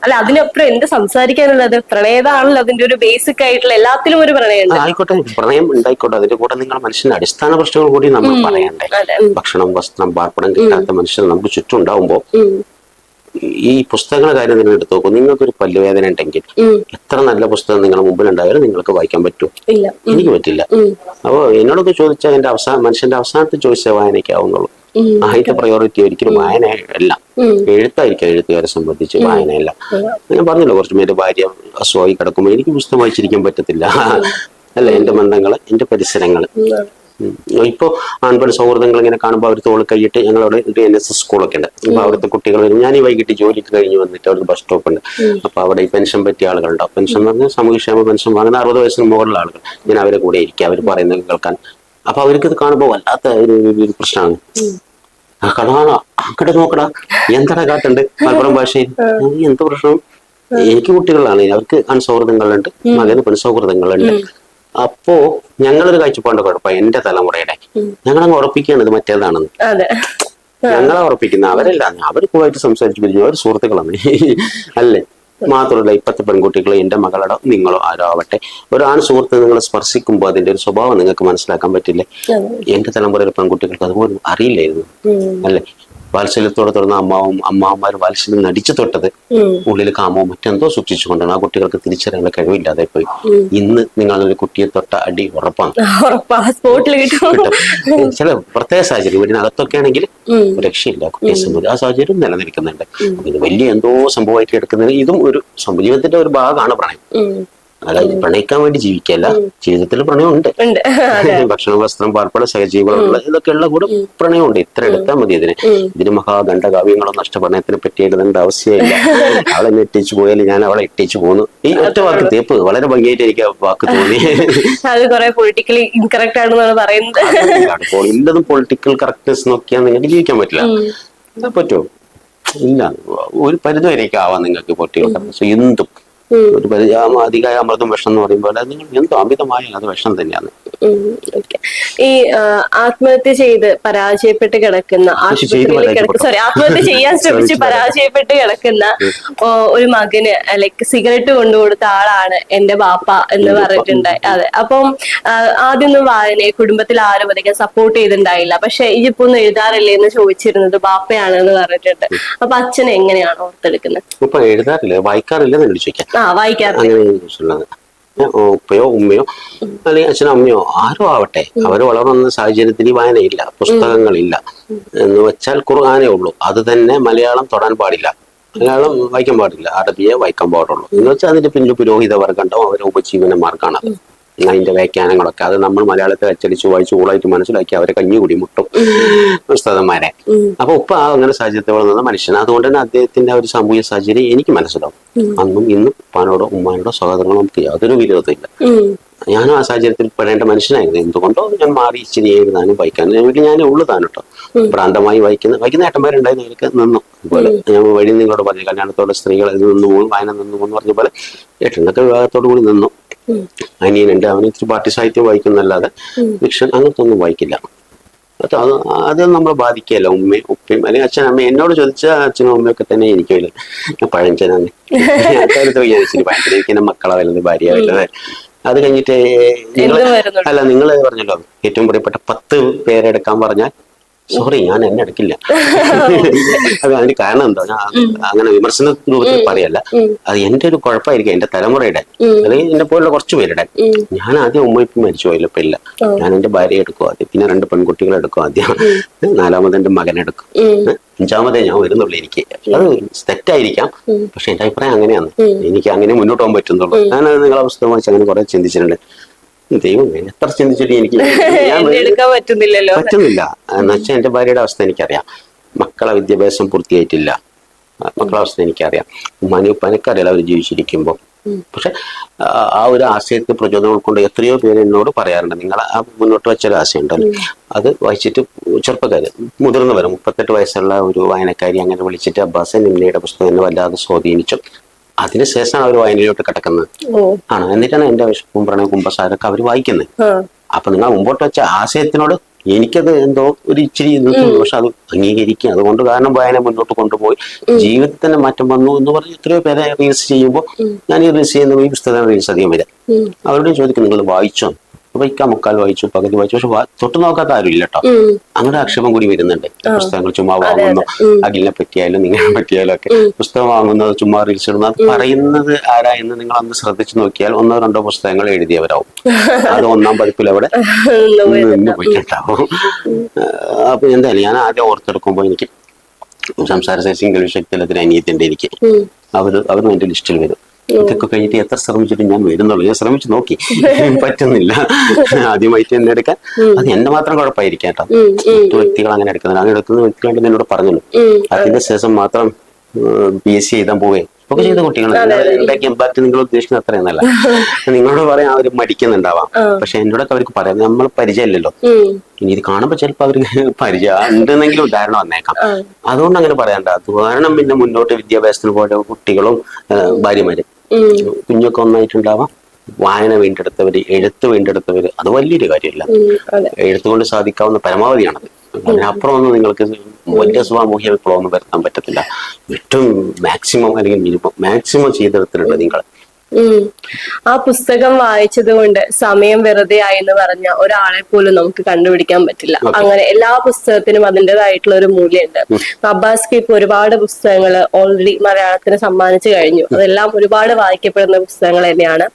അല്ല, അതിനപ്പുറം എന്ത് സംസാരിക്കാനുള്ളത്? പ്രണയതാണല്ലോ അതിന്റെ ഒരു ബേസിക് ആയിട്ടുള്ള എല്ലാത്തിലും ഒരു പ്രണയം. ആയിക്കോട്ടെ, പ്രണയം ഉണ്ടായിക്കോട്ടെ, അതിന്റെ കൂടെ നിങ്ങൾ മനുഷ്യന്റെ അടിസ്ഥാന പ്രശ്നങ്ങൾ കൂടി നമ്മൾ പറയണ്ടേ? ഭക്ഷണം, വസ്ത്രം, പാർപ്പിടം കിട്ടാത്ത മനുഷ്യർ നമുക്ക് ചുറ്റും ഉണ്ടാവുമ്പോ ഈ പുസ്തകങ്ങളുടെ കാര്യം നിങ്ങൾ എടുത്തു നോക്കും. നിങ്ങൾക്കൊരു പല്ലുവേദന ഉണ്ടെങ്കിൽ എത്ര നല്ല പുസ്തകം നിങ്ങളുടെ മുമ്പിൽ ഉണ്ടായാലും നിങ്ങൾക്ക് വായിക്കാൻ പറ്റുമോ? എനിക്ക് പറ്റില്ല. അപ്പൊ എന്നോടൊക്കെ ചോദിച്ചാൽ എന്റെ മനുഷ്യന്റെ അവസാനത്തെ ചോയ്സ് വായനയ്ക്കാവുന്നുള്ളൂ. ആദ്യത്തെ പ്രയോറിറ്റി ഒരിക്കലും വായനയല്ല, എഴുത്തായിരിക്കും. എഴുത്തുകാരെ സംബന്ധിച്ച് വായനയല്ല. ഞാൻ പറഞ്ഞല്ലോ, കുറച്ചു പേര് ഭാര്യ അസുഖമായി കിടക്കുമ്പോൾ എനിക്ക് പുസ്തകം വായിച്ചിരിക്കാൻ പറ്റത്തില്ല. അല്ല, എന്റെ ബന്ധങ്ങള്, എന്റെ പരിസരങ്ങള്. ഇപ്പൊ ആൺപെൺ സൗഹൃദങ്ങൾ ഇങ്ങനെ കാണുമ്പോൾ അവർ തോള് കൈയിട്ട്, ഞങ്ങളവിടെ ഒരു NSS സ്കൂളൊക്കെ ഉണ്ട്. അപ്പൊ അവിടുത്തെ കുട്ടികൾ വരും. ഞാൻ ഈ വൈകിട്ട് ജോലിക്ക് കഴിഞ്ഞ് വന്നിട്ട് അവിടെ ബസ് സ്റ്റോപ്പ് ഉണ്ട്. അപ്പൊ അവിടെ ഈ പെൻഷൻ പറ്റിയ ആളുകളുണ്ടാവും. പെൻഷൻ എന്ന് പറഞ്ഞാൽ സാമൂഹ്യക്ഷേമ പെൻഷൻ വാങ്ങുന്ന 60 വയസ്സിന് മുകളിലുള്ള ആളുകൾ. ഞാൻ അവരെ കൂടെ ഇരിക്കുക, അവർ പറയുന്നത് കേൾക്കാൻ. അപ്പൊ അവർക്ക് ഇത് കാണുമ്പോൾ വല്ലാത്ത ഒരു പ്രശ്നമാണ്. കടാണോ അങ്ങോട്ട് നോക്കടാ, എന്താ കാട്ടുണ്ട് മലപ്പുറം ഭാഷയിൽ, എന്ത് പ്രശ്നം? എനിക്ക് കുട്ടികളാണ്, അവർക്ക് ആൺസൗഹൃദങ്ങളുണ്ട്, മകന് പെൺസൗഹൃദങ്ങളുണ്ട്. അപ്പോ ഞങ്ങളൊരു കാഴ്ചപ്പാടിന്റെ കുഴപ്പം എന്റെ തലമുറയുടെ, ഞങ്ങളങ്ങ് ഉറപ്പിക്കുകയാണ് ഇത് മറ്റേതാണെന്ന്. ഞങ്ങളെ ഉറപ്പിക്കുന്ന അവരല്ല. അവർ കൂടായിട്ട് സംസാരിച്ചു പിരിഞ്ഞു, അവർ സുഹൃത്തുക്കളാണ് അല്ലേ? മാത്രമല്ല, ഇപ്പോഴത്തെ പെൺകുട്ടികൾ, എന്റെ മകളോ നിങ്ങളോ ആരോ ആവട്ടെ, ഒരു ആൺ സുഹൃത്ത് നിങ്ങളെ സ്പർശിക്കുമ്പോൾ അതിന്റെ ഒരു സ്വഭാവം നിങ്ങൾക്ക് മനസ്സിലാക്കാൻ പറ്റില്ലേ? എന്റെ തലമുറയിലെ പെൺകുട്ടികൾക്ക് അതുപോലും അറിയില്ലായിരുന്നു, അല്ലെ? വാത്സല്യത്തോടെ തുറന്ന അമ്മാവന്മാരും വാത്സല്യം നടിച്ചു തൊട്ടത് ഉള്ളിൽ കാമവും മറ്റെന്തോ സൂക്ഷിച്ചുകൊണ്ടാണ്. ആ കുട്ടികൾക്ക് തിരിച്ചറിയാനുള്ള കഴിവില്ലാതെ പോയി. ഇന്ന് നിങ്ങളൊരു കുട്ടിയെ തൊട്ട അടി ഉറപ്പാണ്, ചില പ്രത്യേക സാഹചര്യം വീടിനകത്തൊക്കെ ആണെങ്കിൽ രക്ഷയില്ല. കുട്ടിയെ സംബന്ധിച്ച് ആ സാഹചര്യം നിലനിൽക്കുന്നുണ്ട്. ഇത് വലിയ എന്തോ സംഭവമായിട്ട് എടുക്കുന്നത് ഇതും ഒരു ജീവിതത്തിന്റെ ഒരു ഭാഗമാണ് പ്രണയം. അതായത് പ്രണയിക്കാൻ വേണ്ടി ജീവിക്കല്ല, ജീവിതത്തിൽ പ്രണയമുണ്ട്. ഭക്ഷണം, വസ്ത്രം, പാർപ്പിട, സഹജീവികളുള്ള ഇതൊക്കെയുള്ള കൂടെ പ്രണയമുണ്ട്. ഇത്ര എടുത്താൽ മതി. ഇതിന് മഹാദണ്ഡകാവ്യങ്ങളോ നഷ്ടപ്രണയത്തിനെ പറ്റി എഴുതേണ്ട ആവശ്യമില്ല. അവളെ എത്തിച്ചു പോയാലും ഞാൻ അവളെ ഇട്ടിച്ചു പോന്നു. ഈ ഒറ്റ വാക്ക് തേപ്പ് വളരെ ഭംഗിയായിട്ട് എനിക്ക് ആ വാക്ക് തോന്നി. പൊളിറ്റിക്കലി ഇൻകറക്റ്റ് ആണെന്നാണ് പറയുന്നത്. ഇല്ലതും പൊളിറ്റിക്കൽ കറക്റ്റ്നെസ് നോക്കിയാൽ നിങ്ങൾക്ക് ജീവിക്കാൻ പറ്റില്ല. എന്താ പറ്റുമോ? ഇല്ല, ഒരു പരിധി വരെയൊക്കെ ആവാം നിങ്ങൾക്ക് പൊളിറ്റിക്കൽ കറക്റ്റ്നെസ്. എന്തും ഒരു അധികമായ അമൃതം വിഷം എന്ന് പറയുമ്പോൾ നിങ്ങൾ എന്തോ അമിതമായ അത് വിഷം തന്നെയാണ്. ഈ ആത്മഹത്യ ചെയ്ത് പരാജയപ്പെട്ട് കിടക്കുന്ന, ആത്മഹത്യ ചെയ്യാൻ ശ്രമിച്ച് പരാജയപ്പെട്ട് കിടക്കുന്ന ഒരു മകന് ലൈക്ക് സിഗരറ്റ് കൊണ്ടുകൊടുത്ത ആളാണ് എന്റെ ബാപ്പ എന്ന് പറഞ്ഞിട്ടുണ്ടായി. അതെ. അപ്പം ആദ്യമൊന്നും വായനയെ കുടുംബത്തിൽ ആരും അധികം സപ്പോർട്ട് ചെയ്തിട്ടുണ്ടായില്ല. പക്ഷെ ഇതിപ്പോ ഒന്നും എഴുതാറില്ലേ എന്ന് ചോദിച്ചിരുന്നത് ബാപ്പയാണ് എന്ന് പറഞ്ഞിട്ടുണ്ട്. അപ്പൊ അച്ഛനെ എങ്ങനെയാണ് ഓർത്തെടുക്കുന്നത്? ഇപ്പൊ എഴുതാറില്ല, വായിക്കാറില്ല എന്ന് ചോദിക്കാം. വായിക്കാറില്ല. ഉപ്പയോ ഉമ്മയോ അല്ലെങ്കിൽ അച്ഛനോ അമ്മയോ ആരോ ആവട്ടെ, അവർ വളർന്ന സാഹചര്യത്തിൽ വായനയില്ല, പുസ്തകങ്ങളില്ല എന്ന് വെച്ചാൽ ഖുർആനേ ഉള്ളൂ. അത് തന്നെ മലയാളം തൊടാൻ പാടില്ല, മലയാളം വായിക്കാൻ പാടില്ല, അറബിയെ വായിക്കാൻ പാടുള്ളൂ എന്ന് വെച്ചാൽ അതിന്റെ പിന്നിൽ പുരോഹിത വർഗണ്ടോ അവരുടെ ഉപജീവന മാർഗമാണ് അതിന്റെ വ്യാഖ്യാനങ്ങളൊക്കെ. അത് നമ്മൾ മലയാളത്തിൽ അച്ചടിച്ച് വായിച്ച് കൂളായിട്ട് മനസ്സിലാക്കി അവരെ കഞ്ഞുകൂടി മുട്ടും ഉസ്താദന്മാരെ. അപ്പൊ ഉപ്പ അങ്ങനെ സാഹചര്യത്തിൽ വളർന്ന മനുഷ്യൻ. അതുകൊണ്ട് തന്നെ അദ്ദേഹത്തിന്റെ ഒരു സാമൂഹ്യ സാഹചര്യം എനിക്ക് മനസ്സിലാവും. അന്നും ഇന്നും ഉപ്പാനോടോ ഉമ്മാനോടോ സഹോദരങ്ങളോ നമുക്ക് യാതൊരു വിരോധമില്ല. ഞാനും ആ സാഹചര്യത്തിൽ പെടേണ്ട മനുഷ്യനായിരുന്നു. എന്തുകൊണ്ടോ ഞാൻ മാറി ഇച്ചിരി എഴുതാനും വായിക്കാനും വീട്ടിൽ ഞാൻ ഉള്ളതാണ് കേട്ടോ. ഭ്രാന്തമായി വായിക്കുന്ന ഏട്ടന്മാരുണ്ടായിരുന്നു, അവർക്ക് നിന്നു. അതുപോലെ ഞാൻ വഴി നിങ്ങളോട് പറഞ്ഞു, കല്യാണത്തോടെ സ്ത്രീകൾ ഇത് നിന്നു പോകും, വായന നിന്നു പോകുന്നു പറഞ്ഞ പോലെ ഏട്ടനൊക്കെ വിവാഹത്തോടു കൂടി നിന്നു. അനിയനുണ്ട്, അവന് ഇത്തിരി പാർട്ടി സാഹിത്യം വായിക്കുന്നല്ലാതെ ഫിക്ഷൻ അങ്ങനത്തെ ഒന്നും വായിക്കില്ല. അത് നമ്മളെ ബാധിക്കുകയല്ല. ഉപ്പയും അല്ലെങ്കിൽ അച്ഛനും അമ്മയും എന്നോട് ചോദിച്ചാൽ അച്ഛനും അമ്മയൊക്കെ തന്നെ എനിക്കില്ല. ഞാൻ പഴഞ്ചനാണ്, ഇച്ചിരി ഭയങ്കര മക്കളെ വലുത്, ഭാര്യ വലുത്. അത് കഴിഞ്ഞിട്ട് നിങ്ങൾ പറഞ്ഞല്ലോ ഏറ്റവും പ്രിയപ്പെട്ട 10 പേരെടുക്കാൻ പറഞ്ഞാൽ സോറി ഞാൻ എന്നെ എടുക്കില്ല. അത് അതിന് കാരണം എന്താ, ഞാൻ അങ്ങനെ വിമർശന രൂപത്തിൽ പറയല്ല, അത് എന്റെ ഒരു കുഴപ്പമായിരിക്കും, എന്റെ തലമുറയുടെ അല്ലെങ്കിൽ എന്നെ പോലുള്ള കുറച്ച് പേരുടെ. ഞാൻ ആദ്യം ഉമ്മ ഇപ്പം മരിച്ചു പോയില്ല, ഇപ്പൊ ഇല്ല. ഞാൻ എന്റെ ഭാര്യയെ എടുക്കും ആദ്യം, പിന്നെ 2 പെൺകുട്ടികളെ എടുക്കും ആദ്യം, 4ാമത് എന്റെ മകനെടുക്കും, 5ാമതേ ഞാൻ വരുന്നുള്ളൂ. എനിക്ക് അത് തെറ്റായിരിക്കാം, പക്ഷെ എന്റെ അഭിപ്രായം അങ്ങനെയാണ്. എനിക്ക് അങ്ങനെ മുന്നോട്ട് പോകാൻ പറ്റുന്നുള്ളൂ. ഞാൻ നിങ്ങളെ പുസ്തകം വായിച്ച് അങ്ങനെ കുറെ ചിന്തിച്ചിട്ടുണ്ട്. ദൈവം എത്ര ചിന്തിച്ചിട്ട് എനിക്ക് പറ്റുന്നില്ല. എന്നുവെച്ചാൽ എന്റെ ഭാര്യയുടെ അവസ്ഥ എനിക്കറിയാം. മക്കളെ വിദ്യാഭ്യാസം പൂർത്തിയായിട്ടില്ല, മക്കളെ അവസ്ഥ എനിക്കറിയാം. പനക്കറിയാം അവർ ജീവിച്ചിരിക്കുമ്പോൾ. പക്ഷെ ആ ഒരു ആശയത്തെ പ്രചോദനം ഉൾക്കൊണ്ട് എത്രയോ പേര് എന്നോട് പറയാറുണ്ട്, നിങ്ങൾ ആ മുന്നോട്ട് വെച്ചൊരു ആശയമുണ്ടല്ലോ, അത് വായിച്ചിട്ട് ചെറുപ്പക്കാര് മുതിർന്നവരും 38 വയസ്സുള്ള ഒരു വായനക്കാരി അങ്ങനെ വിളിച്ചിട്ട്, അബ്ബാസ് നിന്നയുടെ പുസ്തകം എന്നെ വല്ലാതെ സ്വാധീനിച്ചു. അതിനുശേഷമാണ് അവർ വായനയിലോട്ട് കിടക്കുന്നത് ആണ്. എന്നിട്ടാണ് എന്റെ വിശപ്പും പ്രണയ കുമ്പസാരൊക്കെ അവർ വായിക്കുന്നത്. അപ്പൊ നിങ്ങൾ മുമ്പോട്ട് വെച്ച ആശയത്തിനോട് എനിക്കത് എന്തോ ഒരു ഇച്ചിരി പക്ഷെ അത് അംഗീകരിക്കുക. അതുകൊണ്ട് കാരണം വായന മുന്നോട്ട് കൊണ്ടുപോയി ജീവിതത്തിന് മാറ്റം വന്നു എന്ന് പറഞ്ഞ് എത്രയോ പേരെ റീൽസ് ചെയ്യുമ്പോൾ ഞാൻ ഈ റീൽസ് ചെയ്യുന്ന ഈ പുസ്തകം റീൽസ് അധികം വരാം. അവരോടും ചോദിക്കും നിങ്ങൾ വായിച്ചോ? വയ്ക്കാൻ 3/4 വായിച്ചു, പകുതി വായിച്ചു, പക്ഷെ തൊട്ട് നോക്കാത്ത ആരും ഇല്ല കേട്ടോ. അങ്ങനെ ആക്ഷേപം കൂടി വരുന്നുണ്ട്. പുസ്തകങ്ങൾ ചുമ്മാ വാങ്ങുന്നു, അഖിലിനെ പറ്റിയാലും നിങ്ങളെ പറ്റിയാലും ഒക്കെ പുസ്തകം വാങ്ങുന്നത്, ചുമ്മാ റീൽസ് ഇടുന്നത്, അത് പറയുന്നത് ആരാ എന്ന് നിങ്ങൾ അന്ന് ശ്രദ്ധിച്ചു നോക്കിയാൽ 1 2 പുസ്തകങ്ങൾ എഴുതിയവരാവും. അത് 1ാം പതിപ്പിൽ അവിടെ നിന്ന് പോയിട്ടുണ്ടാവും. അപ്പൊ എന്തായാലും ഞാൻ ആദ്യം ഓർത്തെടുക്കുമ്പോൾ എനിക്ക് സംസാര ശേഷി ശക്തിയിലത്തിന് അനിയത്തിന്റെ എനിക്ക് അവരും എന്റെ ലിസ്റ്റിൽ വരും. ഇതൊക്കെ കഴിഞ്ഞിട്ട് എത്ര ശ്രമിച്ചിട്ട് ഞാൻ വരുന്നുള്ളൂ. ഞാൻ ശ്രമിച്ചു നോക്കി, പറ്റുന്നില്ല. ആദ്യമായിട്ട് എന്നെ എടുക്കാൻ അത് എന്നെ മാത്രം കുഴപ്പമായിരിക്കാം കേട്ടോ. മറ്റു വ്യക്തികൾ അങ്ങനെ എടുക്കുന്നില്ല. അങ്ങനെ എടുക്കുന്ന വ്യക്തികളായിട്ട് എന്നോട് പറഞ്ഞല്ലോ. അതിന്റെ ശേഷം മാത്രം PSC എഴുതാൻ പോവേ ഒക്കെ ചെയ്ത കുട്ടികളാണ്. ഇമ്പാക്ട് നിങ്ങൾ ഉദ്ദേശിക്കുന്ന അത്രയൊന്നല്ല. നിങ്ങളോട് പറയാൻ അവർ മടിക്കുന്നുണ്ടാവാം, പക്ഷെ എന്നോടൊക്കെ അവർക്ക് പറയാം, നമ്മൾ പരിചയമില്ലല്ലോ. ഇനി ഇത് കാണുമ്പോ ചിലപ്പോ അവർക്ക് പരിചയം ഉണ്ടെന്നെങ്കിലും ഉദാഹരണം വന്നേക്കാം. അതുകൊണ്ട് അങ്ങനെ പറയണ്ട. അത് കാരണം പിന്നെ മുന്നോട്ട് വിദ്യാഭ്യാസത്തിന് പോയ കുട്ടികളും ഭാര്യമാരും കുഞ്ഞൊക്കെ ഒന്നായിട്ടുണ്ടാവാം. വായന വീണ്ടെടുത്തവര്, എഴുത്ത് വീണ്ടെടുത്തവര്, അത് വലിയൊരു കാര്യമല്ല. എഴുത്തുകൊണ്ട് സാധിക്കാവുന്ന പരമാവധിയാണത്. അതിനപ്പുറം ഒന്നും നിങ്ങൾക്ക് വലിയ സാമൂഹ്യ വിപ്ലവമൊന്നും വരുത്താൻ പറ്റത്തില്ല. ഏറ്റവും മാക്സിമം അല്ലെങ്കിൽ മിനിമം മാക്സിമം ചെയ്തെടുത്തിട്ടുണ്ട് നിങ്ങൾ. ആ പുസ്തകം വായിച്ചത് കൊണ്ട് സമയം വെറുതെ ആയി എന്ന് പറഞ്ഞ ഒരാളെ പോലും നമുക്ക് കണ്ടുപിടിക്കാൻ പറ്റില്ല. അങ്ങനെ എല്ലാ പുസ്തകത്തിനും അതിൻ്റെതായിട്ടുള്ള ഒരു മൂല്യമുണ്ട്. അബ്ബാസ്ക്ക് ഇപ്പൊ ഒരുപാട് പുസ്തകങ്ങൾ ഓൾറെഡി മലയാളത്തിന് സമ്മാനിച്ചു കഴിഞ്ഞു. അതെല്ലാം ഒരുപാട് വായിക്കപ്പെടുന്ന പുസ്തകങ്ങൾ തന്നെയാണ്.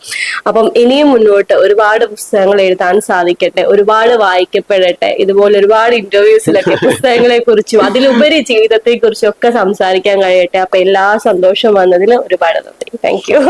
അപ്പം ഇനിയും മുന്നോട്ട് ഒരുപാട് പുസ്തകങ്ങൾ എഴുതാൻ സാധിക്കട്ടെ, ഒരുപാട് വായിക്കപ്പെടട്ടെ. ഇതുപോലെ ഒരുപാട് ഇന്റർവ്യൂസിലൊക്കെ പുസ്തകങ്ങളെ കുറിച്ചും അതിലുപരി ജീവിതത്തെ കുറിച്ചും ഒക്കെ സംസാരിക്കാൻ കഴിയട്ടെ. അപ്പൊ എല്ലാ സന്തോഷം വന്നതിൽ ഒരുപാട് നന്ദി. Thank you.